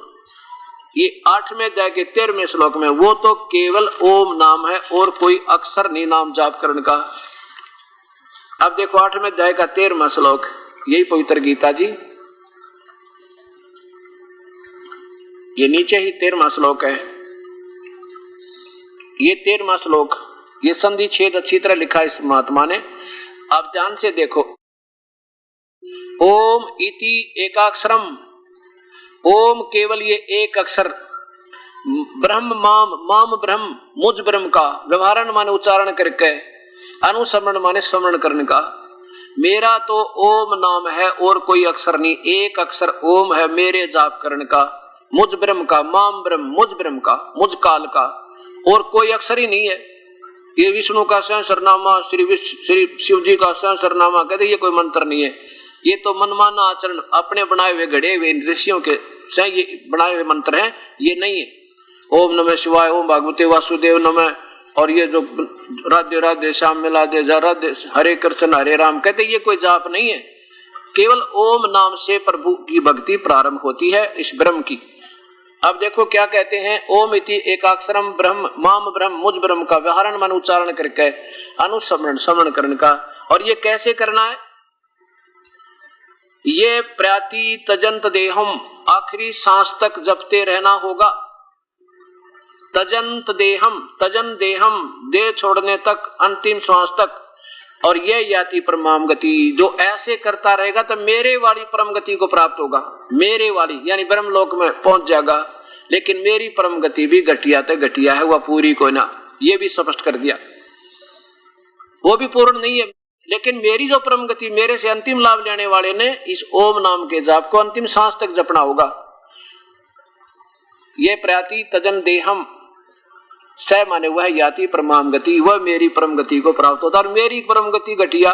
ये 8वें अध्याय के 13वें श्लोक में, वो तो केवल ओम नाम है और कोई अक्षर नहीं नाम जाप करने का। अब देखो 8वें अध्याय का 13वां श्लोक, यही पवित्र गीता जी, ये नीचे ही 13वां श्लोक है। ये 13वां श्लोक, ये संधि छेद अच्छी तरह लिखा है इस महात्मा ने, आप ध्यान से देखो। ओम इति एकाक्षरम, ओम केवल ये एक अक्षर, ब्रह्म माम, माम ब्रह्म, मुझ ब्रह्म का, व्यवहारण माने उच्चारण करके, अनुसमरण माने स्मरण करने का। मेरा तो ओम नाम है और कोई अक्षर नहीं, एक अक्षर ओम है मेरे जाप करने का, मुझ ब्रह्म का, माम ब्रह्म, मुझ ब्रह्म का, मुझ काल का, और कोई अक्षर ही नहीं है। ये विष्णु का सहस्रनामा, श्री शिव जी का सहस्रनामा, कहते ये कोई मंत्र नहीं है, ये तो मनमाना आचरण, अपने बनाए हुए घड़े हुए ऋषियों के ये बनाए हुए मंत्र हैं, ये नहीं है। ओम नमः शिवाय, ओम भगवते वासुदेव नमः, और ये जो राधे राधे श्याम मिला दे, राधे हरे कृष्ण हरे राम, कहते ये कोई जाप नहीं है। केवल ओम नाम से प्रभु की भक्ति प्रारंभ होती है इस ब्रह्म की। अब देखो क्या कहते हैं, ओम इति एकाक्षरम ब्रह्म माम ब्रह्म, मुझ ब्रह्म का, व्यवहारण मन उच्चारण करके, अनुस्मरण स्मरण करने का। और ये कैसे करना है, ये प्रति तजंत देहम, आखिरी सांस तक जपते रहना होगा। तजंत देहम, तजन देहम, देह छोड़ने तक, अंतिम श्वास तक। और ये याति परमाम गति, जो ऐसे करता रहेगा तो मेरे वाली परम गति को प्राप्त होगा। मेरे वाली यानी ब्रह्म लोक में पहुंच जाएगा। लेकिन मेरी परम गति भी घटिया तो घटिया है, वह पूरी कोई ना, ये भी स्पष्ट कर दिया, वो भी पूर्ण नहीं है। लेकिन मेरी जो परम गति, मेरे से अंतिम लाभ लेने वाले ने इस ओम नाम के जाप को अंतिम सांस तक जपना होगा। ये प्रति तजन देहम, स माने वह याति परमाम गति, वह मेरी परम गति को प्राप्त होता। और मेरी परम गति घटिया,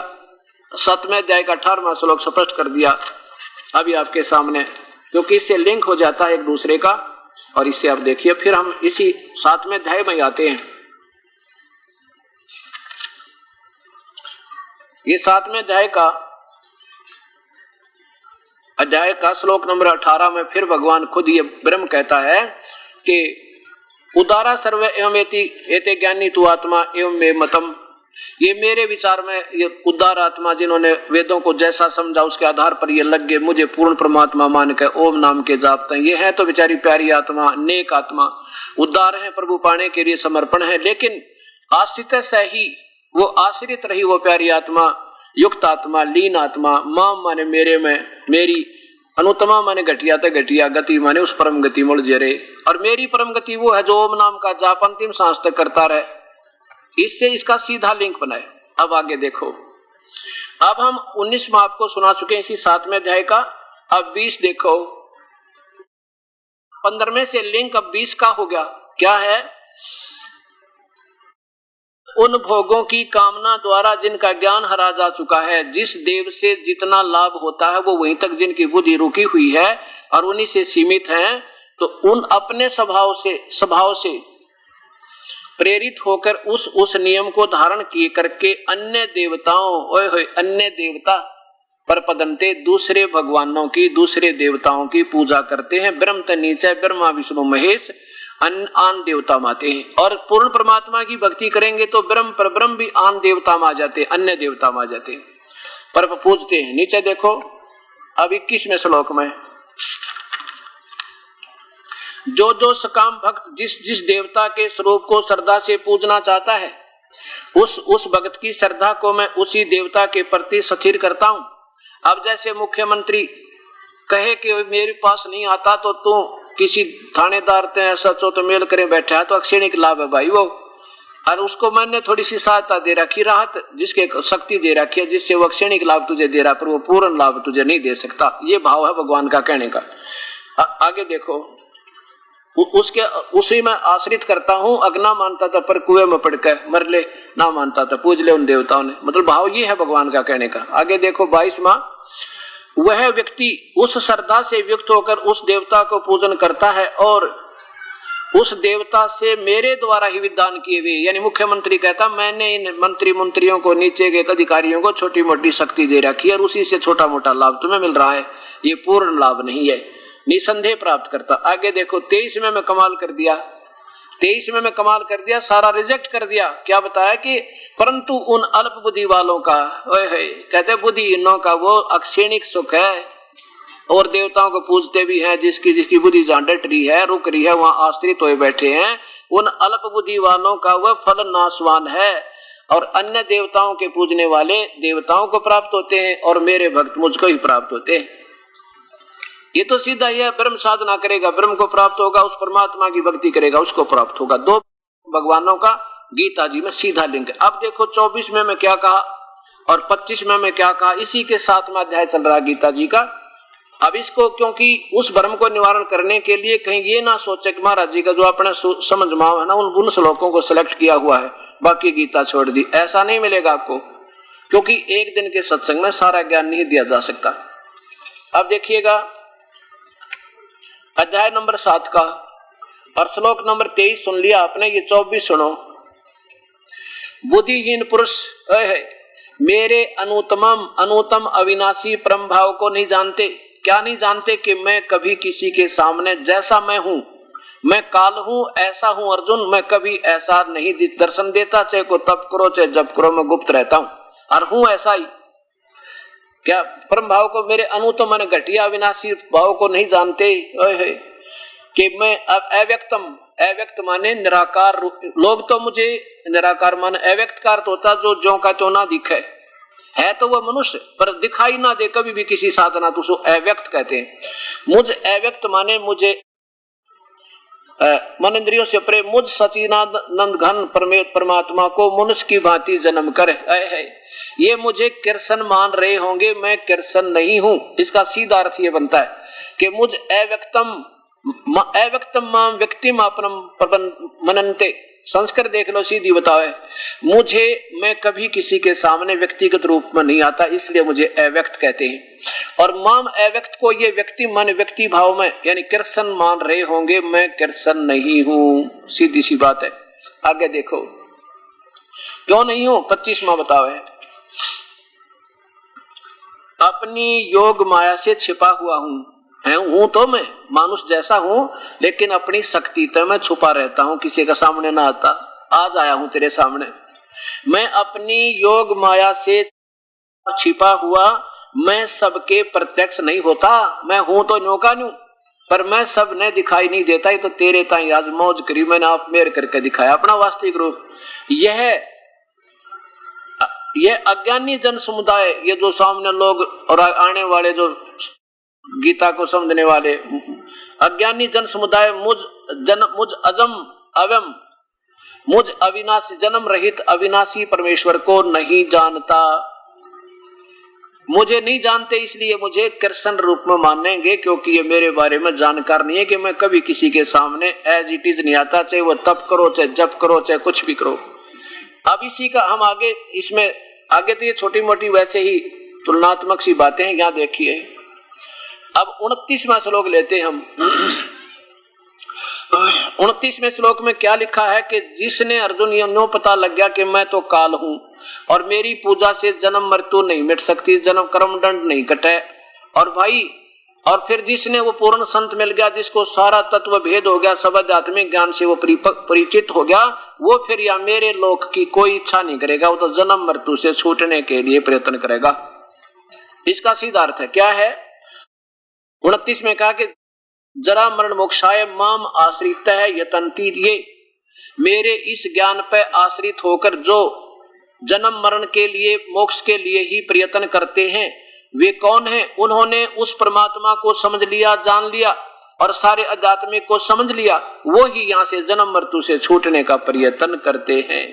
7वें अध्याय का 18वां श्लोक स्पष्ट कर दिया अभी आपके सामने, क्योंकि इससे लिंक हो जाता है एक दूसरे का। और इससे आप देखिए, फिर हम इसी 7वें अध्याय में आते हैं। ये 7वें अध्याय का श्लोक नंबर 18 में फिर भगवान खुद ये ब्रह्म कहता है कि उदारा सर्व एवं एते ज्ञानी तू आत्मा एवं मे मतम। ये मेरे विचार में ये उदार आत्मा जिन्होंने वेदों को जैसा समझा उसके आधार पर ये लग गए मुझे पूर्ण परमात्मा मान के ओम नाम के जापते हैं। ये है तो बेचारी प्यारी आत्मा, नेक आत्मा, उदार है, प्रभु पाने के लिए समर्पण है। लेकिन आश्रित से ही वो आश्रित रही, वो प्यारी आत्मा, युक्त आत्मा, लीन आत्मा, माम माने मेरे में, मेरी अनुत्तमा माने घटिया तो घटिया, गति माने उस परम गति मुड़ जरे। और मेरी परम गति वो है जो ओम नाम का जाप अंतिम सांस तक करता रहे। इससे इसका सीधा लिंक बनाए। अब आगे देखो, अब हम 19वां आपको सुना चुके हैं इसी 7वें अध्याय का। अब 20 देखो, 15वें से लिंक अब 20 का हो गया। क्या है, उन भोगों की कामना द्वारा जिनका ज्ञान हरा जा चुका है, जिस देव से जितना लाभ होता है वो वहीं तक जिनकी बुद्धि रुकी हुई है और उन्हीं से सीमित हैं, तो उन अपने स्वभाव से प्रेरित होकर उस नियम को धारण किए करके अन्य देवताओं, अन्य देवता पर पदंते, दूसरे भगवानों की, दूसरे देवताओं की पूजा करते हैं। ब्रह्म त नीचे ब्रह्मा विष्णु महेश आन देवता माते हैं। और पूर्ण परमात्मा की भक्ति करेंगे तो ब्रह्म पर ब्रह्म भी आन देवता में आ जाते, अन्य देवता में आ जाते, पर पूजते हैं। नीचे देखो अब 21वें श्लोक में, जो सकाम भक्त जिस देवता के स्वरूप को श्रद्धा से पूजना चाहता है, उस भक्त की श्रद्धा को मैं उसी देवता के प्रति स्थिर करता हूं। अब जैसे मुख्यमंत्री कहे कि मेरे पास नहीं आता तो तू किसी थानेदार ते ऐसा चौथ मेल करे बैठा है तो अक्षणिक लाभ है भाई वो, और उसको मैंने थोड़ी सी सहायता दे रखी, राहत जिसके शक्ति दे रखी है, जिससे वो अक्षणिक लाभ तुझे दे रहा पर वो पूर्ण लाभ तुझे नहीं दे सकता। ये भाव है भगवान का कहने का। आगे देखो उसके उसी में आश्रित करता हूं। अगना मानता था पर कुएं में पड़कर मर ले, ना मानता था पूज ले उन देवताओं ने। मतलब भाव ये है भगवान का कहने का। आगे देखो 22वां, वह व्यक्ति उस श्रद्धा से युक्त होकर उस देवता को पूजन करता है और उस देवता से मेरे द्वारा ही विधान किए हुए, यानी मुख्यमंत्री कहता मैंने इन मंत्रियों को, नीचे के अधिकारियों को छोटी मोटी शक्ति दे रखी है और उसी से छोटा मोटा लाभ तुम्हें मिल रहा है, ये पूर्ण लाभ नहीं है, निसंदेह प्राप्त करता। आगे देखो 23 में मैं कमाल कर दिया, 23 में मैं कमाल कर दिया, सारा रिजेक्ट कर दिया। क्या बताया कि परंतु उन अल्प बुद्धि वालों का, कहते बुद्धिहीनों का वो अक्षणिक सुख है और देवताओं को पूजते भी हैं, जिसकी बुद्धि जहां डट रही है, रुक रही है, वहां आश्रित हुए बैठे हैं, उन अल्प बुद्धि वालों का वह फल नाशवान है और अन्य देवताओं के पूजने वाले देवताओं को प्राप्त होते हैं और मेरे भक्त मुझको ही प्राप्त होते हैं। ये तो सीधा ही है, ब्रह्म साधना करेगा ब्रह्म को प्राप्त होगा, उस परमात्मा की भक्ति करेगा उसको प्राप्त होगा। दो भगवानों का गीता जी में सीधा लिंक है। अब देखो 24 में मैं क्या कहा और 25 में मैं क्या कहा, इसी के 7वां अध्याय चल रहा है गीता जी का। अब इसको क्योंकि उस भ्रम को निवारण करने के लिए कहीं ये ना सोचे कि महाराज जी का जो अपने समझ माव है ना उन श्लोकों को सिलेक्ट किया हुआ है बाकी गीता छोड़ दी, ऐसा नहीं मिलेगा आपको, क्योंकि एक दिन के सत्संग में सारा ज्ञान नहीं दिया जा सकता। अब देखिएगा अध्याय नंबर 7 का और श्लोक नंबर 23 सुन लिया आपने, ये 24 सुनो। बुद्धिहीन पुरुष मेरे अनुतम अविनाशी परम भाव को नहीं जानते। क्या नहीं जानते कि मैं कभी किसी के सामने जैसा मैं हूं, मैं काल हूं, ऐसा हूं अर्जुन, मैं कभी ऐसा नहीं दर्शन देता, चाहे को तप करो चाहे जप करो, मैं गुप्त रहता हूं और हूं ऐसा ही। क्या परम भाव को, मेरे अनुतम माने घटिया अविनाशी भाव को नहीं जानते कि मैं अब अव्यक्त माने निराकार। लोग तो मुझे निराकार माने अव्यक्त का अर्थ होता जो ज्यों का त्यों ना दिखे, है तो वह मनुष्य पर दिखाई ना दे कभी भी किसी साधना, तो उसको अव्यक्त कहते हैं। मुझ अव्यक्त माने मुझे मन इंद्रियों से परे मुझ सचिदानंद घन परमात्मा को मनुष्य की भांति जन्म कर है। ये मुझे कृष्ण मान रहे होंगे, मैं कृष्ण नहीं हूं। इसका सीधा अर्थ ये बनता है कि मुझ अव्यक्तम माम व्यक्तिम अपनम मनन्ते। संस्कृत देख लो, सीधी बताओ है, मुझे मैं कभी किसी के सामने व्यक्तिगत रूप में नहीं आता, इसलिए मुझे अव्यक्त कहते हैं। और माम अव्यक्त को ये व्यक्ति मन व्यक्ति भाव में यानी कृष्ण मान रहे होंगे, मैं कृष्ण नहीं हूं। सीधी सी बात है। आगे देखो क्यों नहीं हूं, 25वां बताओ है। अपनी योग माया से छिपा हुआ हूं तो मैं मानुष जैसा हूं, लेकिन अपनी शक्ति तो मैं छुपा रहता हूं, किसी का सामने ना आता। आज आया हूं तेरे सामने, मैं अपनी योग माया से छिपा हुआ, मैं सबके प्रत्यक्ष नहीं होता। मैं हूं तो न्योका न्यू, पर मैं सब ने दिखाई नहीं देता। ये तो तेरे ताई आज मौज करी मैंने, आप मेर करके दिखाया अपना वास्तविक रूप। यह अज्ञानी जन समुदाय, ये जो सामने लोग और आने वाले जो गीता को समझने वाले अज्ञानी जन समुदाय मुझ अजम अवम मुझ अविनाशी जन्म रहित अविनाशी परमेश्वर को नहीं जानता। मुझे नहीं जानते, इसलिए मुझे कृष्ण रूप में मानेंगे, क्योंकि ये मेरे बारे में जानकार नहीं है कि मैं कभी किसी के सामने एज इट इज नहीं आता, चाहे वो तप करो चाहे जप करो चाहे कुछ भी करो। अब इसी का हम आगे, इसमें आगे तो ये छोटी मोटी वैसे ही तुलनात्मक सी बातें हैं, यहाँ देखिए। अब 29वां श्लोक लेते हैं हम। 29वें श्लोक में क्या लिखा है कि जिसने अर्जुन ये नो पता लग गया कि मैं तो काल हूं और मेरी पूजा से जन्म मृत्यु नहीं मिट सकती, जन्म कर्म दंड नहीं कटे, और भाई और फिर जिसने वो पूर्ण संत मिल गया, जिसको सारा तत्व भेद हो गया, सब आध्यात्मिक ज्ञान से वो परिचित हो गया, वो फिर या मेरे लोक की कोई इच्छा नहीं करेगा, वो तो जन्म मृत्यु से छूटने के लिए प्रयत्न करेगा। इसका सीधा अर्थ है क्या है। 29 में कहा कि जरा मरण मोक्षाय माम आश्रित है यतंती, ये मेरे इस ज्ञान पर आश्रित होकर जो जन्म मरण के लिए मोक्ष के लिए ही प्रयत्न करते हैं, वे कौन हैं? उन्होंने उस परमात्मा को समझ लिया, जान लिया और सारे आध्यात्मिक को समझ लिया, वो ही यहाँ से जन्म मृत्यु से छूटने का प्रयत्न करते हैं।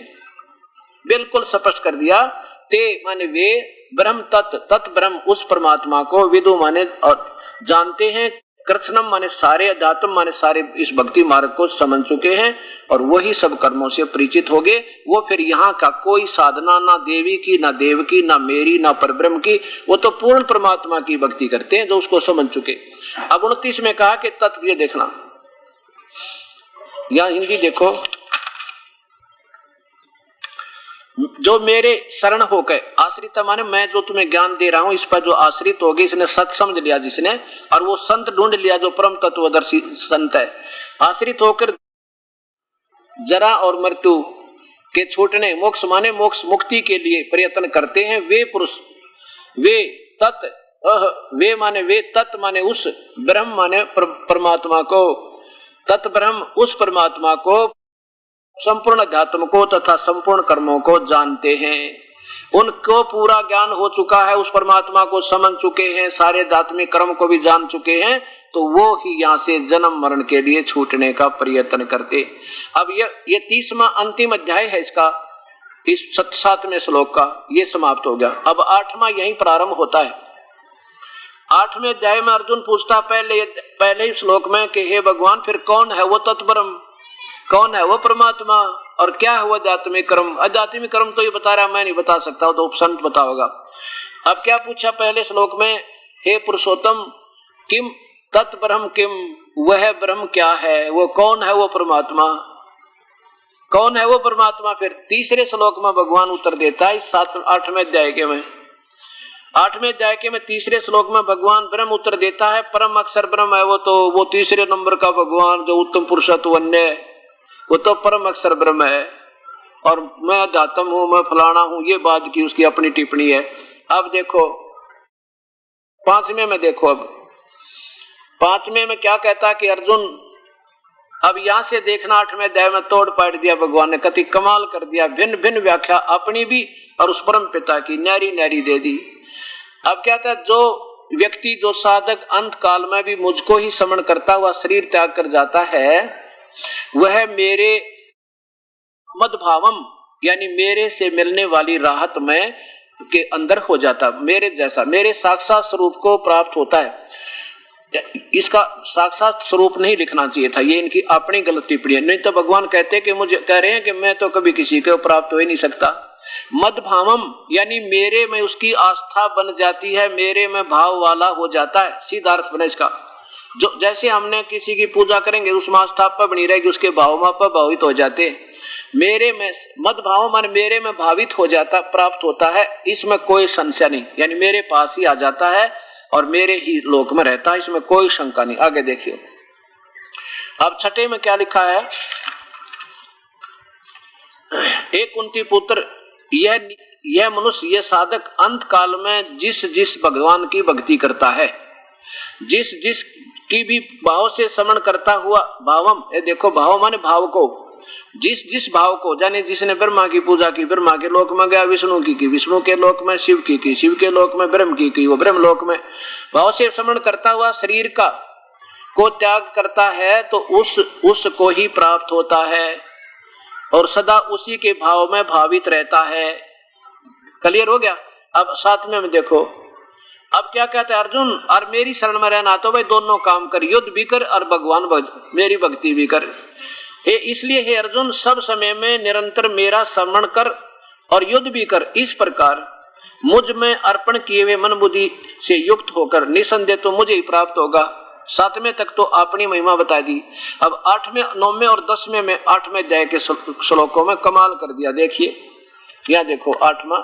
बिल्कुल स्पष्ट कर दिया। ते माने वे, ब्रह्म तत् ब्रह्म उस परमात्मा को, विदु माने और जानते हैं, कृष्णम माने सारे, अध्यात्म माने सारे इस भक्ति मार्ग को समझ चुके हैं और वही सब कर्मों से परिचित हो गए। वो फिर यहाँ का कोई साधना ना देवी की, ना देव की, ना मेरी, ना परब्रह्म की, वो तो पूर्ण परमात्मा की भक्ति करते हैं जो उसको समझ चुके। अब 29 में कहा कि तत्व, ये देखना, यहाँ हिंदी देखो, जो मेरे शरण होकर आश्रित माने मैं जो तुम्हें ज्ञान दे रहा हूं इस पर जो आश्रित हो गए, इसने सच समझ लिया जिसने, और वो संत ढूंढ लिया जो परम तत्वदर्शी संत है, आश्रित होकर जरा और मृत्यु के छूटने, मोक्ष माने मोक्ष मुक्ति के लिए प्रयत्न करते हैं वे पुरुष, वे तत्, वे माने वे, तत् माने उस, ब्रह्म माने परमात्मा को, तत् ब्रह्म उस परमात्मा को, संपूर्ण अध्यात्म को तथा संपूर्ण कर्मों को जानते हैं। उनको पूरा ज्ञान हो चुका है, उस परमात्मा को समझ चुके हैं, सारे अध्यात्मिक कर्म को भी जान चुके हैं, तो वो ही यहाँ से जन्म मरण के लिए छूटने का प्रयत्न करते। अब ये 30वां अंतिम अध्याय है इसका, इस 7वें श्लोक का ये समाप्त हो गया। अब 8वां यहीं प्रारंभ होता है। 8वें अध्याय में अर्जुन पूछता पहले ही श्लोक में कि हे भगवान, फिर कौन है वो तत्परम, कौन है वो परमात्मा, और क्या है वो अध्यात्मिक कर्म? अध्यात्मिक कर्म तो ये बता रहा, मैं नहीं बता सकता, तो उपसंत बताओगा। अब क्या पूछा पहले श्लोक में, हे पुरुषोत्तम, किम तत्परम किम, वह ब्रह्म क्या है, वो कौन है वो परमात्मा, कौन है वो परमात्मा? फिर तीसरे श्लोक में भगवान उत्तर देता है, 8वें अध्याय के में, 8वें अध्याय के में तीसरे श्लोक में भगवान ब्रह्म उत्तर देता है, परम अक्षर ब्रह्म है वो, तो वो तीसरे नंबर का भगवान जो उत्तम पुरुषत्व अन्य, वो तो परम अक्षर ब्रह्म है, और मैं अध्यात्म हूं, मैं फलाना हूं, ये बात की उसकी अपनी टिप्पणी है। अब देखो 5वें में देखो, अब 5वें में क्या कहता कि अर्जुन, अब यहां से देखना 8वें अध्याय में तोड़ पाड़ दिया भगवान ने, कति कमाल कर दिया, भिन्न भिन्न व्याख्या अपनी भी और उस परम पिता की न्यारी न्यारी दे दी। अब क्या था, जो व्यक्ति, जो साधक अंत काल में भी मुझको ही स्मरण करता हुआ शरीर त्याग कर जाता है, वह मेरे मदभावम यानी मेरे से मिलने वाली राहत में के अंदर हो जाता, मेरे जैसा, मेरे साक्षात स्वरूप को प्राप्त होता है। इसका साक्षात स्वरूप नहीं लिखना चाहिए था, ये इनकी अपनी गलत टिप्पणी है। नहीं तो भगवान कहते कि मुझे कह रहे हैं कि मैं तो कभी किसी को प्राप्त हो ही नहीं सकता। मदभावम यानी मेरे में उसकी आस्था बन जाती है, मेरे में भाव वाला हो जाता है, सीधा अर्थ बने इसका। जो जैसे हमने किसी की पूजा करेंगे उसमें आस्था पर बनी रहेगी, उसके भाव में प्रभावित हो जाते। मेरे में मद भाव मान मेरे में भावित हो जाता, प्राप्त होता है, इसमें कोई संशय नहीं, यानी मेरे पास ही आ जाता है और मेरे ही लोक में रहता है, इसमें कोई शंका नहीं। आगे देखिए, अब 6 में क्या लिखा है, एक कुंती पुत्र, यह मनुष्य, यह साधक अंत काल में जिस जिस भगवान की भक्ति करता है, जिस जिस की भी भाव से स्मरण करता हुआ, भावम, ये देखो भाव माने भाव को, जिस जिस भाव को, जाने जिसने ब्रह्मा की पूजा की ब्रह्मा के लोक में गया, विष्णु की विष्णु के लोक में, शिव की शिव के लोक में, ब्रह्म की वो ब्रह्म लोक में, भाव से स्मरण करता हुआ शरीर का को त्याग करता है, तो उसको ही प्राप्त होता है और सदा उसी के भाव में भावित रहता है। क्लियर हो गया। अब 7वें में देखो, अब क्या कहता है अर्जुन, और मेरी शरण में रहना, तो भाई दोनों काम कर, युद्ध भी कर और भगवान मेरी भक्ति भी कर। इसलिए हे अर्जुन, सब समय में निरंतर मेरा स्मरण कर और युद्ध भी कर। इस प्रकार मुझ में अर्पण किए हुए मन बुद्धि से युक्त होकर निसंदेह तो मुझे ही प्राप्त होगा। 7वें तक तो अपनी महिमा बता दी। अब 8वें, 9वें और 10वें में 8वें अध्याय के श्लोकों में कमाल कर दिया। देखिए यहाँ देखो 8वां,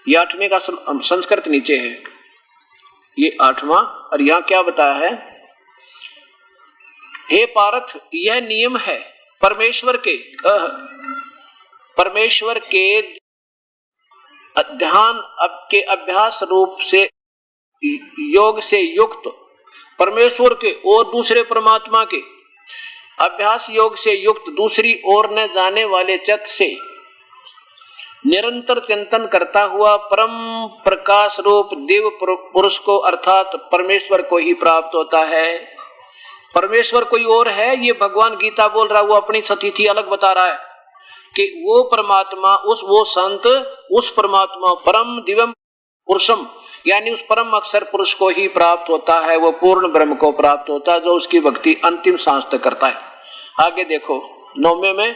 ये 8वें का संस्कृत नीचे है, ये 8वां, और यहाँ क्या बताया है, हे पार्थ, यह नियम है परमेश्वर के ध्यान के अभ्यास रूप से योग से युक्त, परमेश्वर के और दूसरे परमात्मा के अभ्यास योग से युक्त दूसरी ओर न जाने वाले चित्त से निरंतर चिंतन करता हुआ परम प्रकाश रूप देव पुरुष को अर्थात परमेश्वर को ही प्राप्त होता है। परमेश्वर कोई और है, ये भगवान गीता बोल रहा है, वो अपनी स्थिति अलग बता रहा है कि वो परमात्मा, वो संत, उस परमात्मा परम दिव्यम पुरुषम यानी उस परम अक्षर पुरुष को ही प्राप्त होता है, वो पूर्ण ब्रह्म को प्राप्त होता है जो उसकी भक्ति अंतिम सांस तक करता है। आगे देखो 9वें में,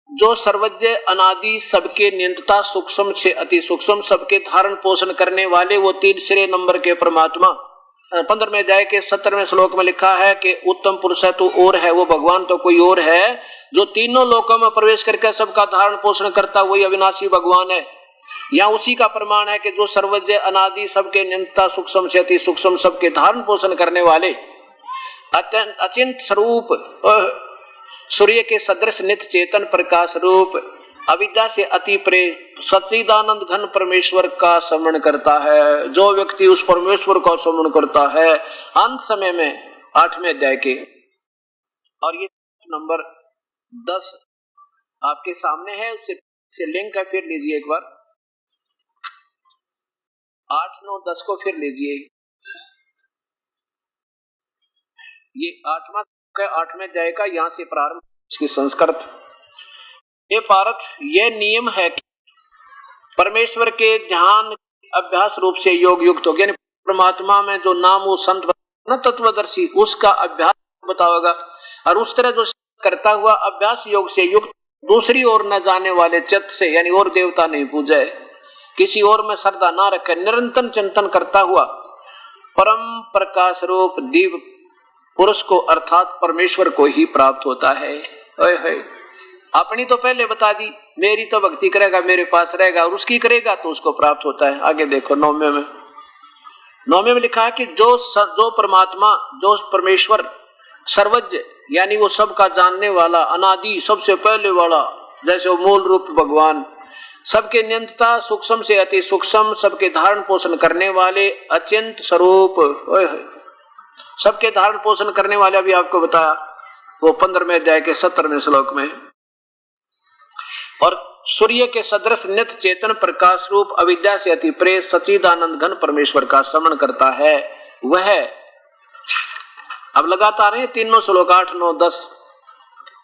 जो सर्वज्ञ अनादि सबके नियंता सूक्ष्म से अति सूक्ष्म सबके धारण पोषण करने वाले वो तीसरे नंबर के परमात्मा 15वें अध्याय के 17वें श्लोक में लिखा है कि उत्तम पुरुष है तो और है, वो भगवान तो कोई और है जो तीनों लोकों में प्रवेश करके सबका धारण पोषण करता, वही अविनाशी भगवान है। यहाँ उसी का प्रमाण है कि जो सर्वज्ञ अनादि सबके नियंता सूक्ष्म से अति सूक्ष्म सबके धारण पोषण करने वाले अचिंत स्वरूप सूर्य के सदृश नित्य चेतन प्रकाश रूप अविद्या से अति प्रे सच्चिदानंद घन परमेश्वर का स्मरण करता है। जो व्यक्ति उस परमेश्वर का स्मरण करता है अंत समय में 8वें अध्याय के, और ये नंबर 10 आपके सामने है, उससे लिंक है, फिर लीजिए एक बार 8, 9, 10 को फिर लीजिए। ये 8वें अध्याय का यहाँ से प्रारंभ, इसकी संस्कृत। ये पारथ, ये नियम है कि परमेश्वर के ध्यान अभ्यास रूप से योग युक्त हो गया, परमात्मा में जो नाम वो संत न तत्वदर्शी उसका अभ्यास बताओगा, और उस तरह जो करता हुआ अभ्यास योग से युक्त दूसरी ओर न जाने वाले चित्त से, यानी और देवता नहीं पूजे, किसी और में श्रद्धा ना रखे, निरंतर चिंतन करता हुआ परम प्रकाश रूप दिव्य पुरुष को अर्थात परमेश्वर को ही प्राप्त होता है। अपनी तो पहले बता दी, मेरी तो भक्ति करेगा मेरे पास रहेगा, और उसकी करेगा तो उसको प्राप्त होता है। आगे देखो 9वें में लिखा है कि जो परमात्मा, जो परमेश्वर सर्वज्ञ यानी वो सबका जानने वाला, अनादि सबसे पहले वाला, जैसे वो मूल रूप भगवान, सबके नियंता सूक्ष्म से अति सूक्ष्म सबके धारण पोषण करने वाले अचिंत स्वरूप, सबके धारण पोषण करने वाले अभी आपको बताया वो 15वें अध्याय के 17वें श्लोक में। और सूर्य के सदृश नित्य चेतन प्रकाश रूप अविद्या से अति प्रेत सच्चिदानंद घन परमेश्वर का स्मरण करता है, वह अब लगातार है तीनों श्लोक 8, 9, 10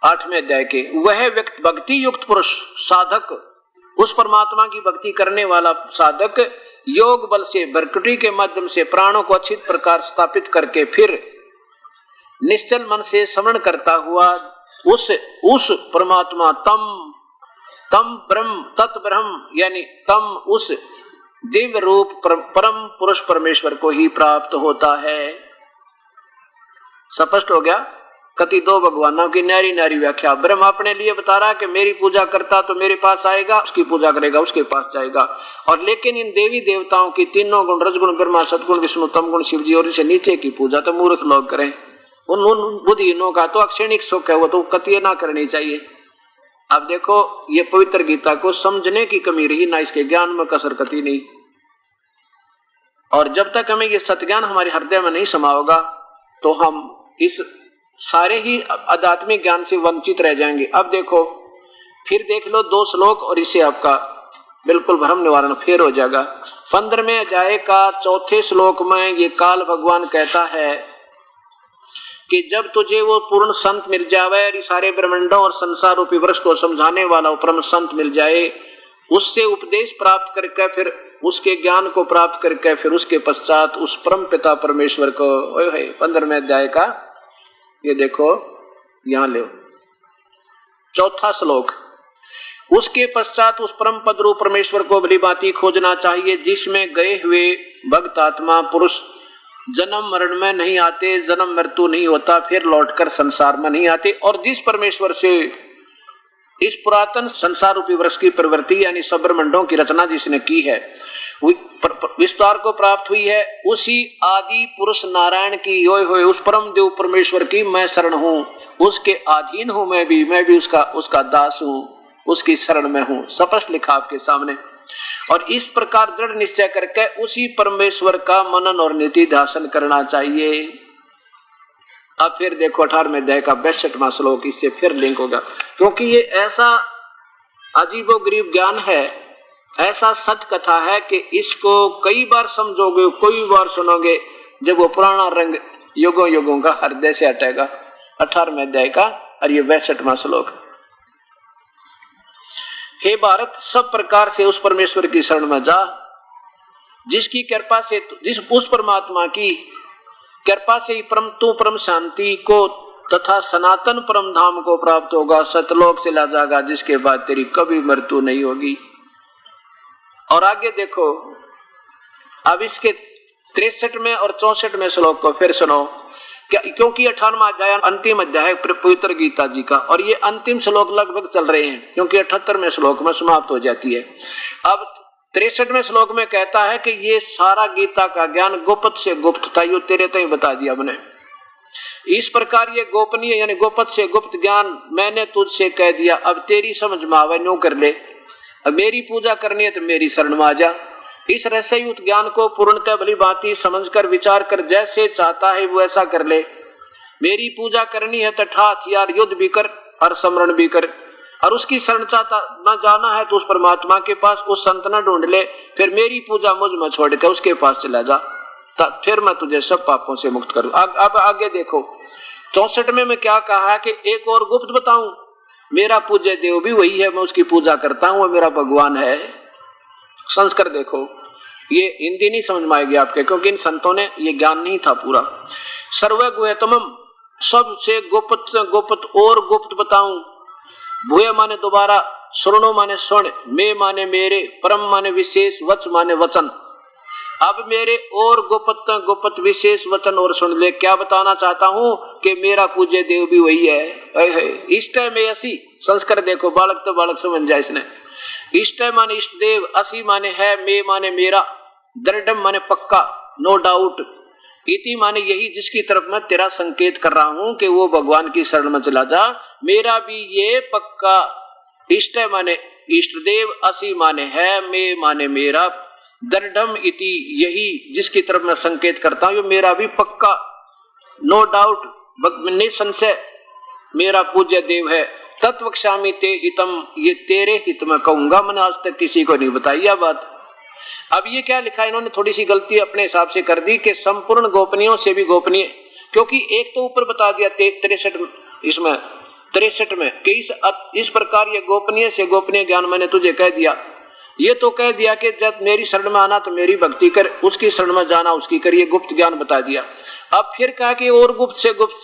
8वें अध्याय के, वह व्यक्ति भक्ति युक्त पुरुष साधक, उस परमात्मा की भक्ति करने वाला साधक योग बल से भ्रकुटी के माध्यम से प्राणों को अच्छी प्रकार स्थापित करके फिर निश्चल मन से स्मरण करता हुआ उस परमात्मा तम ब्रह्म तत्ब्रह्म यानी तम उस दिव्य रूप परम पुरुष परमेश्वर को ही प्राप्त होता है। स्पष्ट हो गया। कति दो भगवानों की नारी नारी व्याख्या। ब्रह्म अपने लिए बता रहा है कि मेरी पूजा करता तो मेरे पास आएगा, उसकी पूजा करेगा उसके पास जाएगा। और लेकिन इन देवी देवताओं की तीनों गुण, रजगुण ब्रह्मा, सतगुण विष्णु, तम गुण शिव जी, और इसे नीचे की पूजा तो मूर्ख लोग करें। उन बुद्धिहीनों का तो अक्षणिक सुख है, वो तो कति ना करनी चाहिए। अब देखो ये पवित्र गीता को समझने की कमी रही, ना इसके ज्ञान में कसर कति नहीं। और जब तक हमें ये सत्ज्ञान हमारे हृदय में नहीं समा होगा तो हम इस सारे ही आध्यात्मिक ज्ञान से वंचित रह जाएंगे। अब देखो फिर देख लो 2 श्लोक और इससे आपका बिल्कुल भ्रम निवारण फिर हो जाएगा। 15वें अध्याय का 4थे श्लोक में ये काल भगवान कहता है कि जब तुझे वो पूर्ण संत मिल जावे और सारे ब्रह्मांडों और संसार रूपी वृक्ष को समझाने वाला परम संत मिल जाए, उससे उपदेश प्राप्त करके फिर उसके ज्ञान को प्राप्त करके फिर उसके पश्चात उस परम पिता परमेश्वर को 15वें अध्याय का ये देखो यहां ले 4था श्लोक, उसके पश्चात उस परम पद रूप परमेश्वर को भली भांति खोजना चाहिए जिसमें गए हुए भक्त आत्मा पुरुष जन्म मरण में नहीं आते, जन्म मृत्यु नहीं होता, फिर लौटकर संसार में नहीं आते, और जिस परमेश्वर से इस पुरातन संसार रूपी वृक्ष की प्रवृत्ति यानी सब ब्रह्मांडों की रचना जिसने की है, विस्तार को प्राप्त हुई है, उसी आदि पुरुष नारायण की योय हुए उस परम देव परमेश्वर की मैं शरण हूँ, उसके अधीन हूँ मैं भी उसका दास हूँ, उसकी शरण में हूँ। स्पष्ट लिखा आपके सामने। और इस प्रकार दृढ़ निश्चय करके उसी परमेश्वर का मनन और निधि ध्यान करना चाहिए। अब फिर देखो 18वें अध्याय का 62वां श्लोक, इससे फिर लिंक होगा, क्योंकि ये ऐसा अजीबोगरीब ज्ञान है, ऐसा सच कथा है कि इसको कई बार समझोगे, कई बार सुनोगे, जब वो पुराना रंग युगों युगों का हृदय से हटेगा। 18वें अध्याय का और ये 62वां श्लोक। हे भारत, सब प्रकार से उस परमेश्वर की शरण में जा जिसकी कृपा से, जिस उस परमात्मा की कृपा से ही परम शांति को तथा सनातन परम धाम को प्राप्त होगा, सतलोक चला जाएगा, जिसके बाद तेरी कभी मृत्यु नहीं होगी। और आगे देखो, अब इसके 63वें और 64वें श्लोक को फिर सुनो, क्योंकि 58वां अध्याय अंतिम अध्याय है पवित्र गीता जी का, और ये अंतिम श्लोक लगभग चल रहे हैं, क्योंकि 78वें श्लोक में समाप्त हो जाती है। अब 63वें श्लोक में कहता है कि ये सारा गीता का ज्ञान गुप्त से गुप्त था, यो तेरे तो ही बता दिया हमने। इस प्रकार ये गोपनीय यानी गुप्त से गुप्त ज्ञान मैंने तुझसे कह दिया, अब तेरी समझ में आवे न्यू कर ले। अब मेरी पूजा करनी है तो मेरी शरण में आ जा। इस रहस्ययुक्त ज्ञान को पूर्णतः भली भांति समझकर विचार कर जैसे चाहता है वो ऐसा कर ले। मेरी पूजा करनी है तो ठा हथियार युद्ध भी कर और स्मरण भी कर, और उसकी शरण चाहता न जाना है तो उस परमात्मा के पास उस संत न ढूंढ ले, फिर मेरी पूजा मुझ में छोड़ के उसके पास चला जा, फिर मैं तुझे सब पापों से मुक्त करूं। अब आगे देखो 64 में क्या कहा है कि एक और गुप्त बताऊं, मेरा पूज्य देव भी वही है, मैं उसकी पूजा करता हूं, वो मेरा भगवान है। संस्कार देखो, ये हिंदी नहीं समझ में आएगी आपके, क्योंकि इन संतों ने ये ज्ञान नहीं था पूरा। सर्वगुह्यतमम, सबसे गुप्त गुप्त और गुप्त बताऊं। भूय माने दोबारा, सुनो माने सुन, मैं माने मेरे, परम माने विशेष, वच माने वचन। अब मेरे और गुप्त गुप्त विशेष वचन और सुन ले। क्या बताना चाहता हूं कि मेरा पूज्य देव भी वही है। इष्ट में असी, संस्कार देखो, बालक तो बालक समझ जाए इसने। इष्ट माने इष्ट देव, असी माने है, मे माने मेरा, दृढ़ माने पक्का, नो डाउट, इति माने यही जिसकी तरफ मैं तेरा संकेत कर रहा हूं कि वो भगवान की शरण में चला जा। मेरा भी ये पक्का, इष्ट माने इष्ट देव, असी माने है, मे माने मेरा, दृढ़ इति यही जिसकी तरफ मैं संकेत करता हूं, ये मेरा भी पक्का, नो डाउट, निसंशय मेरा पूज्य देव है। तत्वक्षामि ते हितम, ये तेरे हित में कहूंगा, मैंने आज तक किसी को नहीं बताई यह बात। अब ये क्या लिखा, इन्होंने थोड़ी सी गलती अपने हिसाब से कर दी कि संपूर्ण गोपनीयों से भी गोपनीय, क्योंकि एक तो ऊपर बता दिया 63 में कि इस प्रकार ये गोपनीय से गोपनीय ज्ञान मैंने तुझे कह दिया। ये तो कह दिया कि जब मेरी शरण में आना तो मेरी भक्ति कर, उसकी शरण में जाना उसकी कर, ये गुप्त ज्ञान बता दिया। अब फिर कहा कि और गुप्त से गुप्त,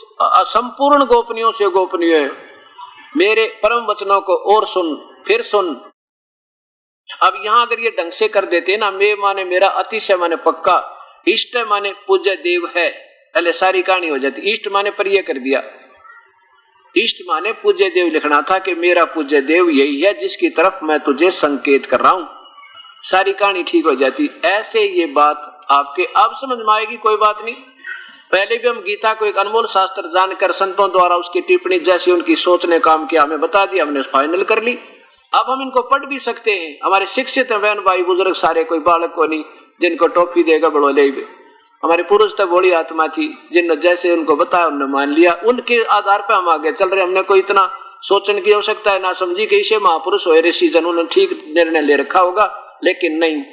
संपूर्ण गोपनीयों से गोपनीय है, मेरे परम वचनों को और सुन, फिर सुन। अब यहां अगर ये ढंग से कर देते ना, मे माने मेरा, अतिशय माने पक्का, इष्ट माने पूज्य देव है, पहले सारी कहानी हो जाती। इष्ट माने पर यह कर दिया, इष्ट माने पूज्य देव लिखना था कि मेरा पूज्य देव यही है जिसकी तरफ मैं तुझे संकेत कर रहा हूं, सारी कहानी ठीक हो जाती। ऐसे ये बात आपके अब समझ में आएगी, कोई बात नहीं। पहले भी हम गीता को एक अनमोल शास्त्र जानकर संतों द्वारा उसकी टिप्पणी जैसी उनकी सोच ने काम किया, हमें बता दिया, हमने फाइनल कर ली। अब हम इनको पढ़ भी सकते हैं, हमारे शिक्षित बहन भाई बुजुर्ग सारे, कोई बालक को नहीं जिनको टॉफी देगा बड़ोले। हमारे पुरुष तो बड़ी आत्मा थी, जिन जैसे उनको बताया उन्होंने मान लिया, उनके आधार पर हम आगे चल रहे। हमने कोई इतना सोचने की आवश्यकता है ना समझी कि इसे महापुरुष हो ऋषि जन, उन्होंने ठीक निर्णय ले रखा होगा, लेकिन नहीं,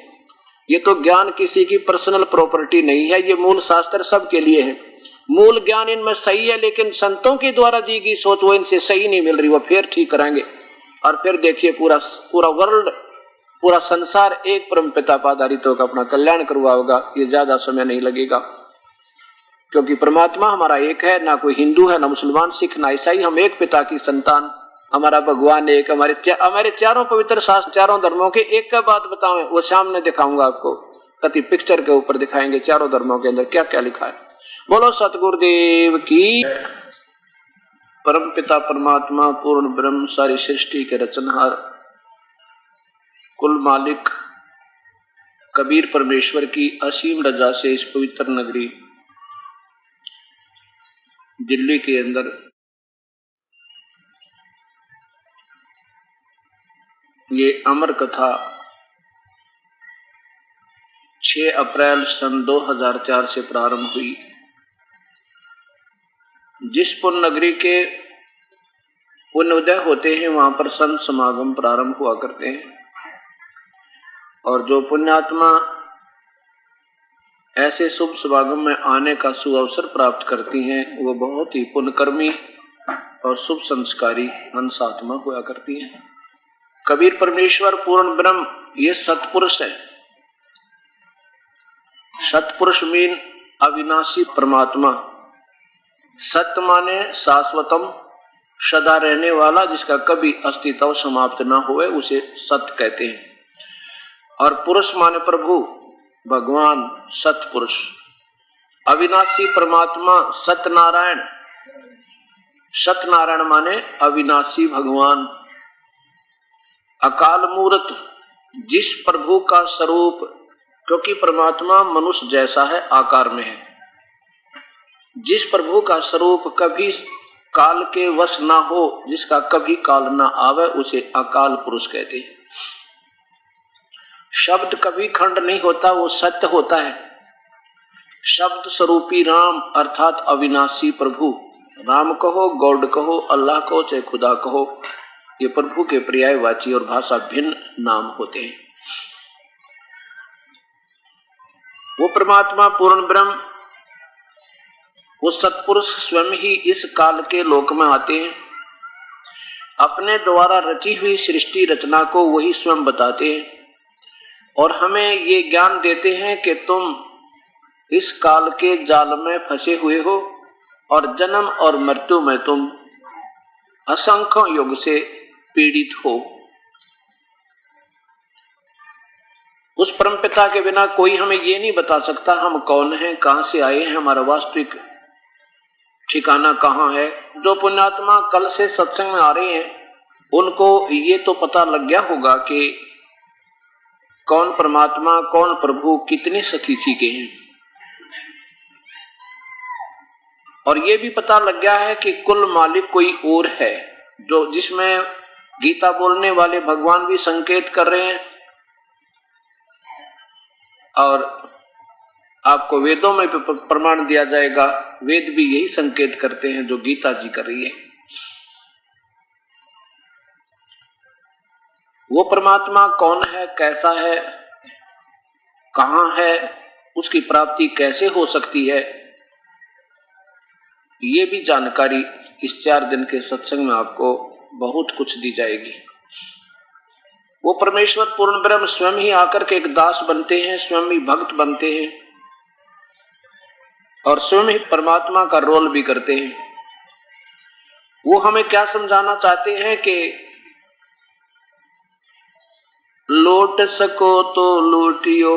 ये तो ज्ञान किसी की पर्सनल प्रॉपर्टी नहीं है, ये मूल शास्त्र सबके लिए है। मूल ज्ञान इनमें सही है, लेकिन संतों के द्वारा दी गई सोच वो इनसे सही नहीं मिल रही, वो फिर ठीक कराएंगे। और फिर देखिए पूरा वर्ल्ड, पूरा संसार एक परम पिता पर आधारित होकर अपना कल्याण करवाएगा। ये ज्यादा समय नहीं लगेगा, क्योंकि परमात्मा हमारा एक है, ना कोई हिंदू है, ना मुसलमान, सिख, ना ईसाई, हम एक पिता की संतान, हमारा भगवान एक। हमारे चारों पवित्र शास्त्र, चारों धर्मों के एक का बात बताऊं, वो सामने दिखाऊंगा आपको, कति पिक्चर के ऊपर दिखाएंगे चारों धर्मों के अंदर क्या क्या लिखा है। बोलो सतगुरुदेव की। परम पिता परमात्मा पूर्ण ब्रह्म, सारी सृष्टि के रचनहार, कुल मालिक कबीर परमेश्वर की असीम रजा से इस पवित्र नगरी दिल्ली के अंदर ये अमर कथा 6 अप्रैल सन 2004 से प्रारंभ हुई। जिस पुण्य नगरी के पुण्योदय होते हैं वहां पर संत समागम प्रारंभ हुआ करते हैं, और जो पुण्यात्मा ऐसे शुभ समागम में आने का सुअवसर प्राप्त करती हैं वो बहुत ही पुण्यकर्मी और शुभ संस्कारी हंसात्मा हुआ करती हैं। कबीर परमेश्वर पूर्ण ब्रह्म ये सतपुरुष है, सतपुरुष मीन अविनाशी परमात्मा। सत्य माने शाश्वतम, सदा रहने वाला, जिसका कभी अस्तित्व समाप्त ना हुए, उसे सत्य कहते हैं। और पुरुष माने प्रभु, भगवान, सतपुरुष। अविनाशी परमात्मा सत्यनारायण। सत्यनारायण माने अविनाशी भगवान। अकाल मूर्त, जिस प्रभु का स्वरूप, क्योंकि परमात्मा मनुष्य जैसा है, आकार में है, जिस प्रभु का स्वरूप कभी काल के वश ना हो, जिसका कभी काल ना आवे, उसे अकाल पुरुष कहते हैं। शब्द कभी खंड नहीं होता, वो सत्य होता है। शब्द स्वरूपी राम अर्थात अविनाशी प्रभु। राम कहो, गॉड कहो, अल्लाह कहो, चाहे खुदा कहो, ये प्रभु के पर्यायवाची और भाषा भिन्न नाम होते हैं। वो परमात्मा पूर्ण ब्रह्म, वो सत्पुरुष स्वयं ही इस काल के लोक में आते हैं। अपने द्वारा रची हुई सृष्टि रचना को वही स्वयं बताते हैं और हमें ये ज्ञान देते हैं कि तुम इस काल के जाल में फंसे हुए हो और जन्म और मृत्यु में तुम असंख्य युग से पीड़ित हो। उस परमपिता के बिना कोई हमें ये नहीं बता सकता हम कौन हैं, कहां से आए हैं, हमारा वास्तविक ठिकाना कहाँ है। जो पुण्यात्मा कल से सत्संग में आ रहे हैं उनको ये तो पता लग गया होगा कि कौन परमात्मा, कौन प्रभु, कितनी सतिथि के हैं। और ये भी पता लग गया है कि कुल मालिक कोई और है, जो जिसमें गीता बोलने वाले भगवान भी संकेत कर रहे हैं और आपको वेदों में भी प्रमाण दिया जाएगा। वेद भी यही संकेत करते हैं जो गीता जी कर रही है। वो परमात्मा कौन है, कैसा है, कहां है, उसकी प्राप्ति कैसे हो सकती है, ये भी जानकारी इस 4 दिन के सत्संग में आपको बहुत कुछ दी जाएगी। वो परमेश्वर पूर्ण ब्रह्म स्वयं ही आकर के एक दास बनते हैं, स्वयं ही भक्त बनते हैं और स्वयं ही परमात्मा का रोल भी करते हैं। वो हमें क्या समझाना चाहते हैं कि लौट सको तो लूटियो,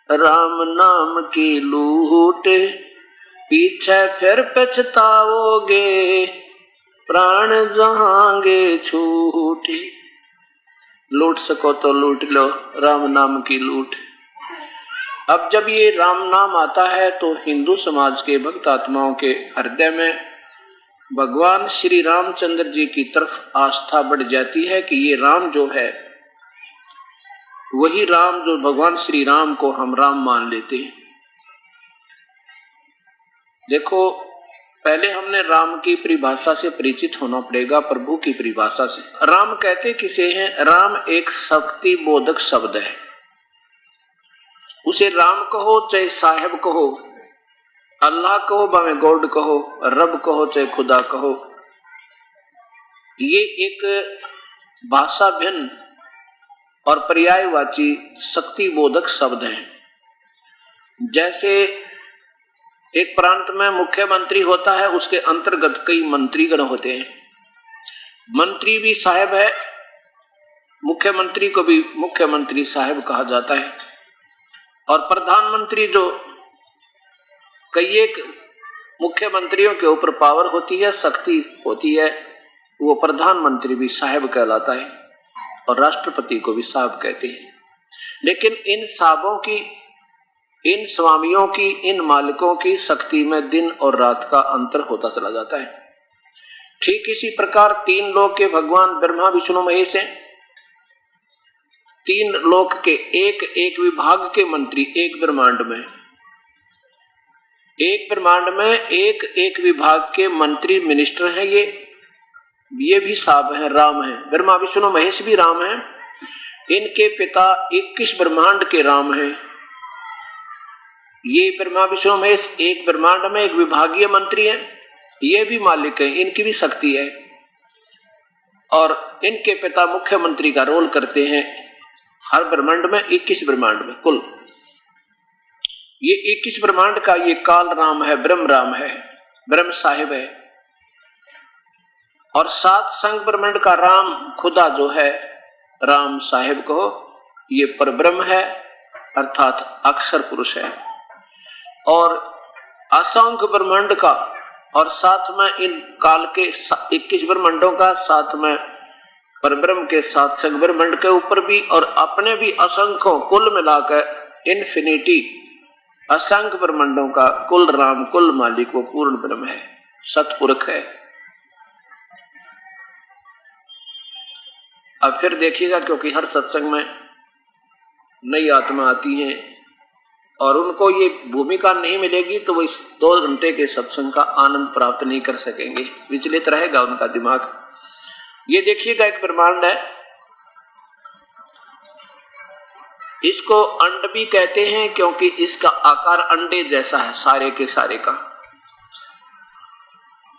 राम नाम की लूट, पीछे फिर पछताओगे, प्राण जहांगे छूटे। लूट सको तो लूट लो, राम नाम की लूट। अब जब ये राम नाम आता है तो हिंदू समाज के भक्त आत्माओं के हृदय में भगवान श्री रामचंद्र जी की तरफ आस्था बढ़ जाती है कि ये राम जो है वही राम जो भगवान श्री राम को हम राम मान लेते हैं। देखो, पहले हमने राम की परिभाषा से परिचित होना पड़ेगा, प्रभु की परिभाषा से। राम कहते किसे हैं? राम एक शक्ति बोधक शब्द है। उसे राम कहो चाहे साहेब कहो, अल्लाह कहो, भावे गॉड कहो, रब कहो चाहे खुदा कहो, ये एक भाषा भिन्न और पर्यायवाची शक्ति बोधक शब्द है। जैसे एक प्रांत में मुख्यमंत्री होता है, उसके अंतर्गत कई मंत्रीगण होते हैं। मंत्री भी साहेब है, मुख्यमंत्री को भी मुख्यमंत्री साहेब कहा जाता है। और प्रधानमंत्री जो कई एक मुख्यमंत्रियों के ऊपर पावर होती है, शक्ति होती है, वो प्रधानमंत्री भी साहेब कहलाता है और राष्ट्रपति को भी साहब कहते हैं। लेकिन इन साहबों की, इन स्वामियों की, इन मालिकों की शक्ति में दिन और रात का अंतर होता चला जाता है। ठीक इसी प्रकार 3 लोक के भगवान ब्रह्मा विष्णु महेश हैं। 3 लोक के एक विभाग के मंत्री एक ब्रह्मांड में, एक ब्रह्मांड में एक विभाग के मंत्री मिनिस्टर हैं। ये भी साहब हैं, राम हैं। ब्रह्मा विष्णु महेश भी राम हैं। इनके पिता 21 ब्रह्मांड के राम हैं। ये ब्रह्मा विष्णु महेश एक ब्रह्मांड में एक विभागीय मंत्री हैं, ये भी मालिक हैं, इनकी भी शक्ति है और इनके पिता मुख्यमंत्री का रोल करते हैं हर ब्रह्मांड में, 21 ब्रह्मांड में कुल। ये 21 ब्रह्मांड का ये काल राम है, ब्रह्म राम है, ब्रह्म साहिब है। और 7 संग ब्रह्मांड का राम खुदा जो है राम साहिब को, ये परब्रह्म है अर्थात अक्षर पुरुष है। और असंख्य ब्रह्मांड का और साथ में इन काल के 21 ब्रह्मांडों का, साथ में परब्रह्म के 7 संग ब्रह्मांड के ऊपर भी और अपने भी असंख्यों, कुल मिलाकर इन्फिनिटी असंख्य ब्रह्मांडों का कुल राम, कुल मालिक वो पूर्ण ब्रह्म है, सतपुरुष है। अब फिर देखिएगा, क्योंकि हर सत्संग में नई आत्मा आती है और उनको ये भूमिका नहीं मिलेगी तो वो इस 2 घंटे के सत्संग का आनंद प्राप्त नहीं कर सकेंगे, विचलित रहेगा उनका दिमाग। ये देखिएगा एक ब्रह्मांड है, इसको अंड भी कहते हैं क्योंकि इसका आकार अंडे जैसा है सारे के सारे का।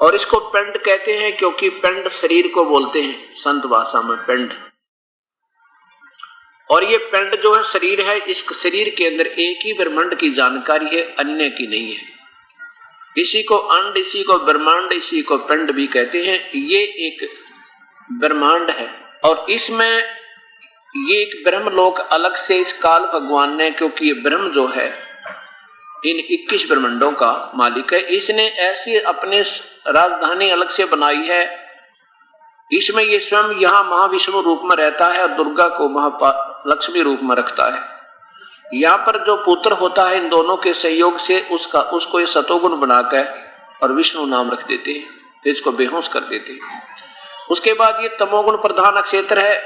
और इसको पिंड कहते हैं क्योंकि पिंड शरीर को बोलते हैं संत भाषा में, पिंड। और ये पिंड जो है शरीर है, इस शरीर के अंदर एक ही ब्रह्मांड की जानकारी है, अन्य की नहीं है। इसी को अंड, इसी को ब्रह्मांड, इसी को पिंड भी कहते हैं। ये एक ब्रह्मांड है और इसमें ये एक ब्रह्म लोक अलग से इस काल भगवान ने, क्योंकि ये ब्रह्म जो है इन 21 ब्रह्मांडों का मालिक है, इसने ऐसी अपने राजधानी अलग से बनाई है। इसमें ये स्वयं यहाँ महाविष्णु रूप में रहता है और दुर्गा को महालक्ष्मी रूप में रखता है। यहाँ पर जो पुत्र होता है इन दोनों के सहयोग से उसको ये सतोगुण बनाकर और विष्णु नाम रख देते हैं, तो इसको बेहोश कर देते हैं। उसके बाद ये तमोगुण प्रधान क्षेत्र है,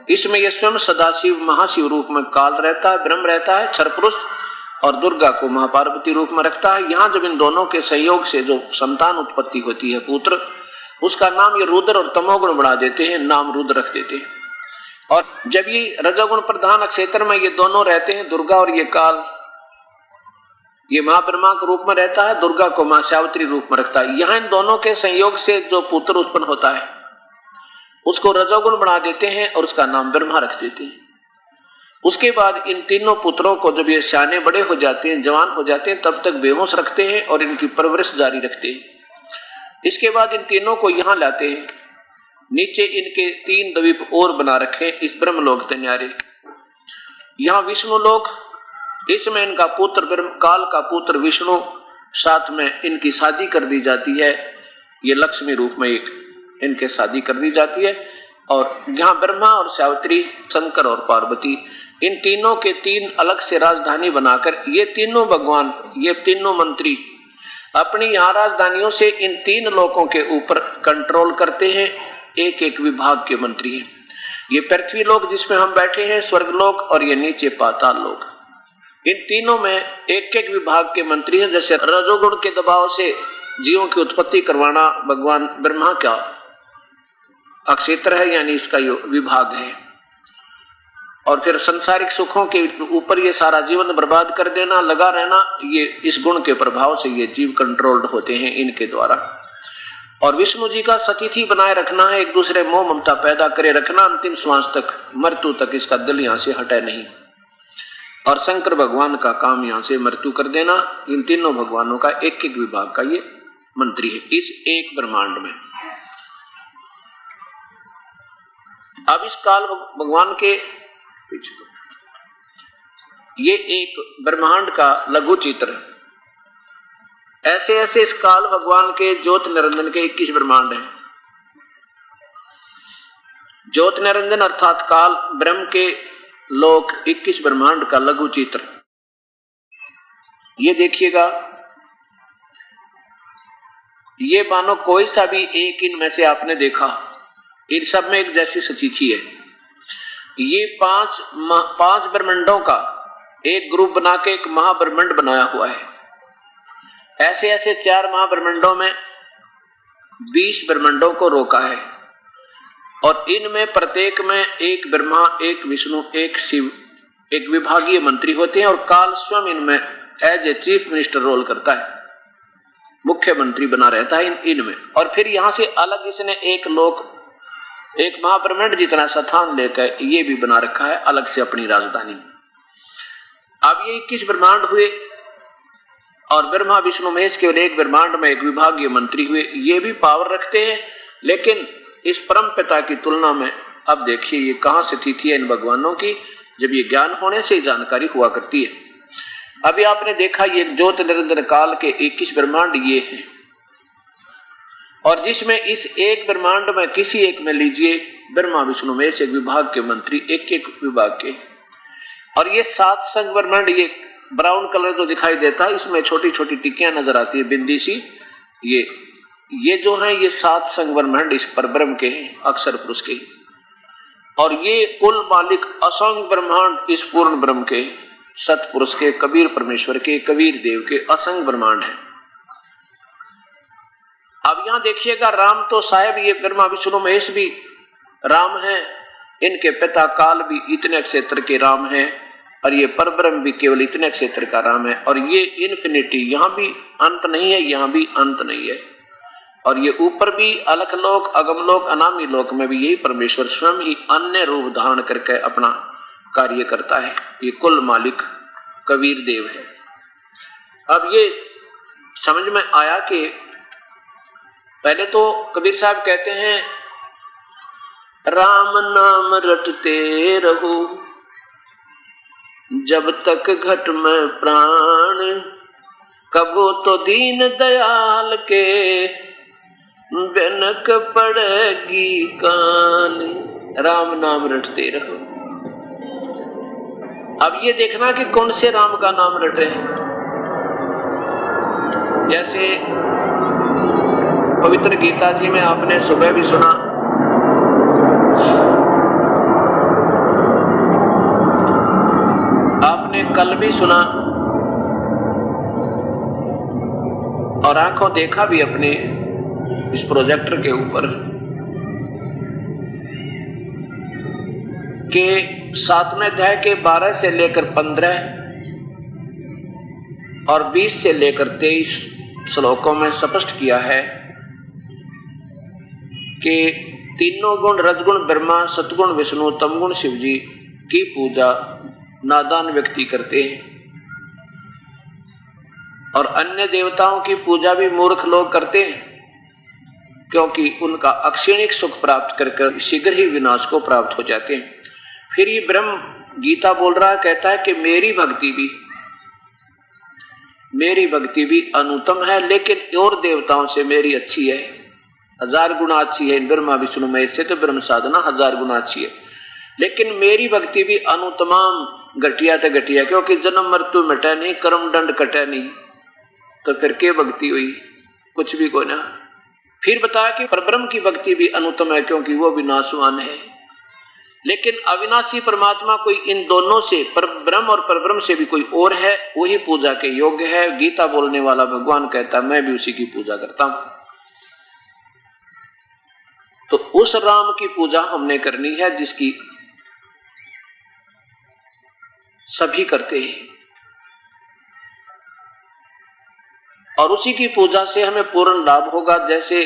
इसमें ये स्वयं सदाशिव महाशिव रूप में काल रहता है, ब्रह्म रहता है, क्षर पुरुष, और दुर्गा को महापार्वती रूप में रखता है। यहाँ जब इन दोनों के सहयोग से जो संतान उत्पत्ति होती है पुत्र, उसका नाम ये रुद्र और तमोगुण बना देते हैं, नाम रुद्र रख देते हैं। और जब ये रजोगुण प्रधान क्षेत्र में ये दोनों रहते हैं, दुर्गा और ये काल, ये महाब्रह्मा के रूप में रहता है, दुर्गा को मां सावित्री रूप में रखता है। यहाँ इन दोनों के संयोग से जो पुत्र उत्पन्न होता है उसको रजोगुण बना देते हैं और उसका नाम ब्रह्मा रख देते हैं। उसके बाद इन तीनों पुत्रों को जब ये सियाने बड़े हो जाते हैं, जवान हो जाते हैं, तब तक बेहोश रखते हैं और इनकी परवरिश जारी रखते हैं। इसके बाद इन तीनों को यहाँ लाते हैं, नीचे इनके 3 द्वीप और बना रखे इस ब्रह्मलोक तन्यारे। यहाँ विष्णु लोक, इसमें इनका पुत्र ब्रह्म काल का पुत्र विष्णु, साथ में इनकी शादी कर दी जाती है, ये लक्ष्मी रूप में एक इनके शादी कर दी जाती है। और यहाँ ब्रह्मा और सावित्री, शंकर और पार्वती, इन तीनों के 3 अलग से राजधानी बनाकर ये तीनों भगवान, ये तीनों मंत्री अपनी यहाँ राजधानियों से इन 3 लोकों के ऊपर कंट्रोल करते हैं। एक एक विभाग के मंत्री हैं। ये पृथ्वी लोक जिसमें हम बैठे हैं, स्वर्ग लोक, और ये नीचे पाताल लोक, इन तीनों में एक एक विभाग के मंत्री हैं। जैसे रजोगुण के दबाव से जीवों की उत्पत्ति करवाना भगवान ब्रह्मा का क्षेत्र है, यानी इसका विभाग है। और फिर संसारिक सुखों के ऊपर ये सारा जीवन बर्बाद कर देना, लगा रहना, ये इस गुण के प्रभाव से ये जीव कंट्रोल्ड होते हैं इनके द्वारा। और विष्णु जी का सतिथि बनाए रखना है, एक दूसरे मोह ममता पैदा करे रखना, अंतिम श्वास तक, मृत्यु तक इसका दिल यहाँ से हटे नहीं। और शंकर भगवान का काम यहाँ से मृत्यु कर देना। इन तीनों भगवानों का एक एक विभाग का ये मंत्री है इस एक ब्रह्मांड में। अब इस काल भगवान के पीछे ये एक ब्रह्मांड का लघु चित्र, ऐसे ऐसे इस काल भगवान के ज्योत निरंजन के 21 ब्रह्मांड हैं। ज्योत निरंजन अर्थात काल ब्रह्म के लोक 21 ब्रह्मांड का लघु चित्र। ये देखिएगा, ये मानो कोई सा भी एक इनमें से आपने देखा, इन सब में एक जैसी सचिथि है। ये पांच ब्रह्मांडों का एक ग्रुप बना के एक महाब्रह्मांड बनाया हुआ है। ऐसे ऐसे 4 महाब्रह्मांडों में 20 ब्रह्मांडों को रोका है और इनमें प्रत्येक में एक ब्रह्मा, एक विष्णु, एक शिव, एक विभागीय मंत्री होते हैं और काल स्वयं इनमें as a chief minister role करता है, मुख्यमंत्री बना रहता है इनमें। और फिर यहां से अलग इसने एक लोक, एक महाब्रह्मांड जितना स्थान लेकर ये भी बना रखा है अलग से अपनी राजधानी। अब ये 21 ब्रह्मांड हुए और ब्रह्मा विष्णु महेश केवल एक ब्रह्मांड में एक विभागीय मंत्री हुए, ये भी पावर रखते हैं। लेकिन इस परम पिता की तुलना में अब देखिए ये कहां स्थिति है इन भगवानों की, जब ये ज्ञान होने से जानकारी हुआ करती है। अभी आपने देखा ये ज्योत निरंजन काल के 21 ब्रह्मांड ये हैं, और जिसमें इस एक ब्रह्मांड में किसी एक में लीजिए ब्रह्मा विष्णु महेश एक विभाग के मंत्री, एक एक विभाग के, और ये 7 संग ब्रह्मांड, ये ब्राउन कलर जो दिखाई देता है इसमें छोटी छोटी टिक्कियां नजर आती है बिंदी सी, ये जो है ये 7 संग ब्रह्मांड इस परब्रह्म के हैं, अक्षर पुरुष के, और ये कुल मालिक असंग ब्रह्मांड इस पूर्ण ब्रह्म के, सतपुरुष के, कबीर परमेश्वर के, कबीर देव के असंग ब्रह्मांड है। अब यहां देखिएगा राम तो साहेब ये ब्रह्मा विष्णु महेश भी राम है, इनके पिता काल भी इतने क्षेत्र के राम है, और ये परब्रह्म भी केवल इतने क्षेत्र का राम है, और ये इन्फिनिटी, यहां भी अंत नहीं है, यहां भी अंत नहीं है, और ये ऊपर भी अलख लोक अगम लोक अनामी लोक में भी यही परमेश्वर स्वयं ही अन्य रूप धारण करके अपना कार्य करता है। ये कुल मालिक कबीर देव है। अब ये समझ में आया कि पहले तो कबीर साहब कहते हैं राम नाम रटते रहो जब तक घट में प्राण, कबो तो दीन दयाल के बेनक पड़ेगी कान। राम नाम रटते रहो। अब ये देखना कि कौन से राम का नाम रटे। जैसे पवित्र गीता जी में आपने सुबह भी सुना, आपने कल भी सुना, और आंखों देखा भी अपने इस प्रोजेक्टर के ऊपर के 7वें अध्याय के 12 से लेकर 15 और 20 से लेकर 23 श्लोकों में स्पष्ट किया है कि तीनों गुण रजगुण ब्रह्मा, सतगुण विष्णु, तमगुण शिव जी की पूजा नादान व्यक्ति करते हैं, और अन्य देवताओं की पूजा भी मूर्ख लोग करते हैं, क्योंकि उनका अक्षणिक सुख प्राप्त करके शीघ्र ही विनाश को प्राप्त हो जाते हैं। फिर ये ब्रह्म गीता बोल रहा है, कहता है कि मेरी भक्ति भी अनुत्तम है, लेकिन और देवताओं से मेरी अच्छी है, 1000 गुना अच्छी है। ब्रह्मा विष्णु महेश से तो ब्रह्म साधना 1000 गुना अच्छी है, लेकिन मेरी भक्ति भी अनुत्तमाम, घटिया तो घटिया, क्योंकि जन्म मृत्यु मिटे नहीं, कर्म दंड कटे नहीं, तो फिर क्या भक्ति हुई, कुछ भी को ना। फिर बताया कि परब्रह्म की भक्ति भी अनुत्तम है, क्योंकि वो विनाशवान है, लेकिन अविनाशी परमात्मा कोई इन दोनों से, परब्रह्म और परब्रह्म से भी कोई और है, वही पूजा के योग्य है। गीता बोलने वाला भगवान कहता मैं भी उसी की पूजा करता हूं। तो उस राम की पूजा हमने करनी है जिसकी सभी करते हैं, और उसी की पूजा से हमें पूर्ण लाभ होगा। जैसे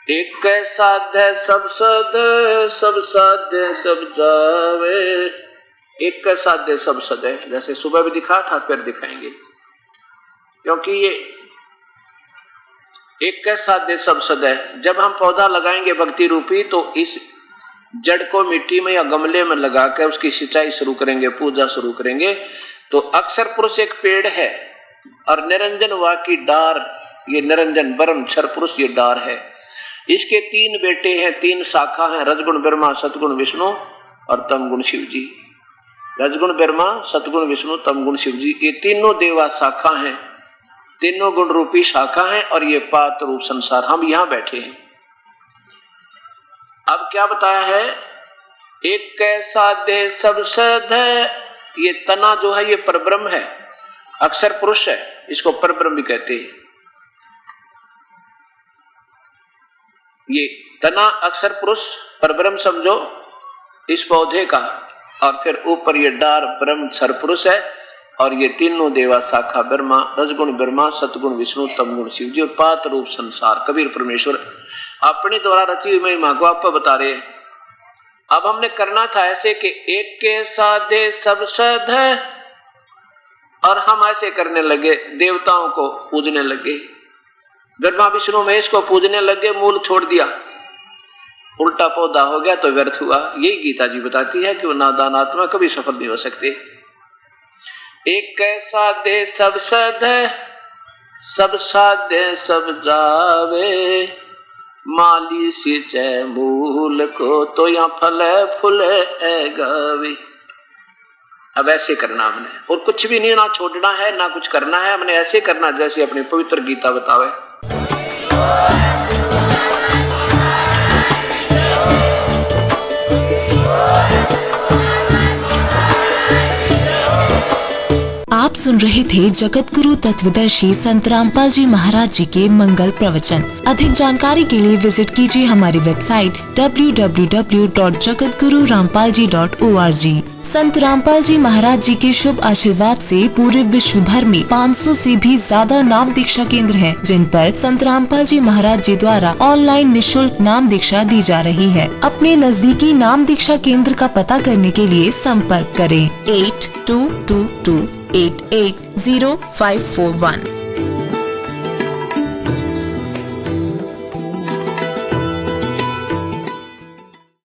एक साध्य सब सद, सब साध्य सब जावे, एक साध्य सब सद है। जैसे सुबह भी दिखा था, फिर दिखाएंगे, क्योंकि ये एक साध्य सब सद है। जब हम पौधा लगाएंगे भक्ति रूपी, तो इस जड़ को मिट्टी में या गमले में लगा कर उसकी सिंचाई शुरू करेंगे, पूजा शुरू करेंगे, तो अक्षर पुरुष एक पेड़ है, और निरंजन वा की डार, ये निरंजन ब्रह्म क्षर पुरुष ये डार है। इसके 3 बेटे हैं, 3 शाखा हैं, रजगुण ब्रह्मा, सतगुण विष्णु और तमगुण शिव जी। रजगुण ब्रह्मा, सतगुण विष्णु, तमगुण शिव जी, ये तीनों देवा शाखा हैं, तीनों गुण रूपी शाखा हैं, और ये पात रूप संसार हम यहां बैठे हैं। अब क्या बताया है, एक कैसा दे सब सद है। ये तना जो है ये परब्रह्म है, अक्षर पुरुष है, इसको परब्रह्म भी कहते हैं। ये तना अक्षर पुरुष परब्रह्म समझो इस पौधे का, और फिर ऊपर ये डार ब्रह्म क्षर पुरुष है, और ये तीनों देवा शाखा ब्रह्मा, रजगुण ब्रह्मा, सतगुण विष्णु, तमगुण शिव जी, और पात रूप संसार कबीर परमेश्वर अपने द्वारा रची हुई महिमा को आपको बता रहे हैं। अब हमने करना था ऐसे कि एक के साधे सब सद है, और हम ऐसे करने लगे, देवताओं को पूजने लगे, ब्रह्मा विष्णु महेश को पूजने लगे, मूल छोड़ दिया, उल्टा पौधा हो गया तो व्यर्थ हुआ। यही गीता जी बताती है कि वो नादान आत्मा कभी सफल नहीं हो सकते। एक कैसा दे सब सदे, सब साधे सब जावे, माली सिंचे मूल को तो यहाँ फले फूले गावे। अब ऐसे करना हमने, और कुछ भी नहीं, ना छोड़ना है ना कुछ करना है, हमने ऐसे करना जैसे अपनी पवित्र गीता बतावे। आप सुन रहे थे जगत गुरु तत्वदर्शी संत रामपाल जी महाराज जी के मंगल प्रवचन। अधिक जानकारी के लिए विजिट कीजिए हमारी वेबसाइट www.jagatgururampalji.org। संत रामपाल जी महाराज जी के शुभ आशीर्वाद से पूरे विश्व भर में 500 से भी ज्यादा नाम दीक्षा केंद्र हैं, जिन पर संत रामपाल जी महाराज जी द्वारा ऑनलाइन निशुल्क नाम दीक्षा दी जा रही है। अपने नजदीकी नाम दीक्षा केंद्र का पता करने के लिए संपर्क करें 8222880541।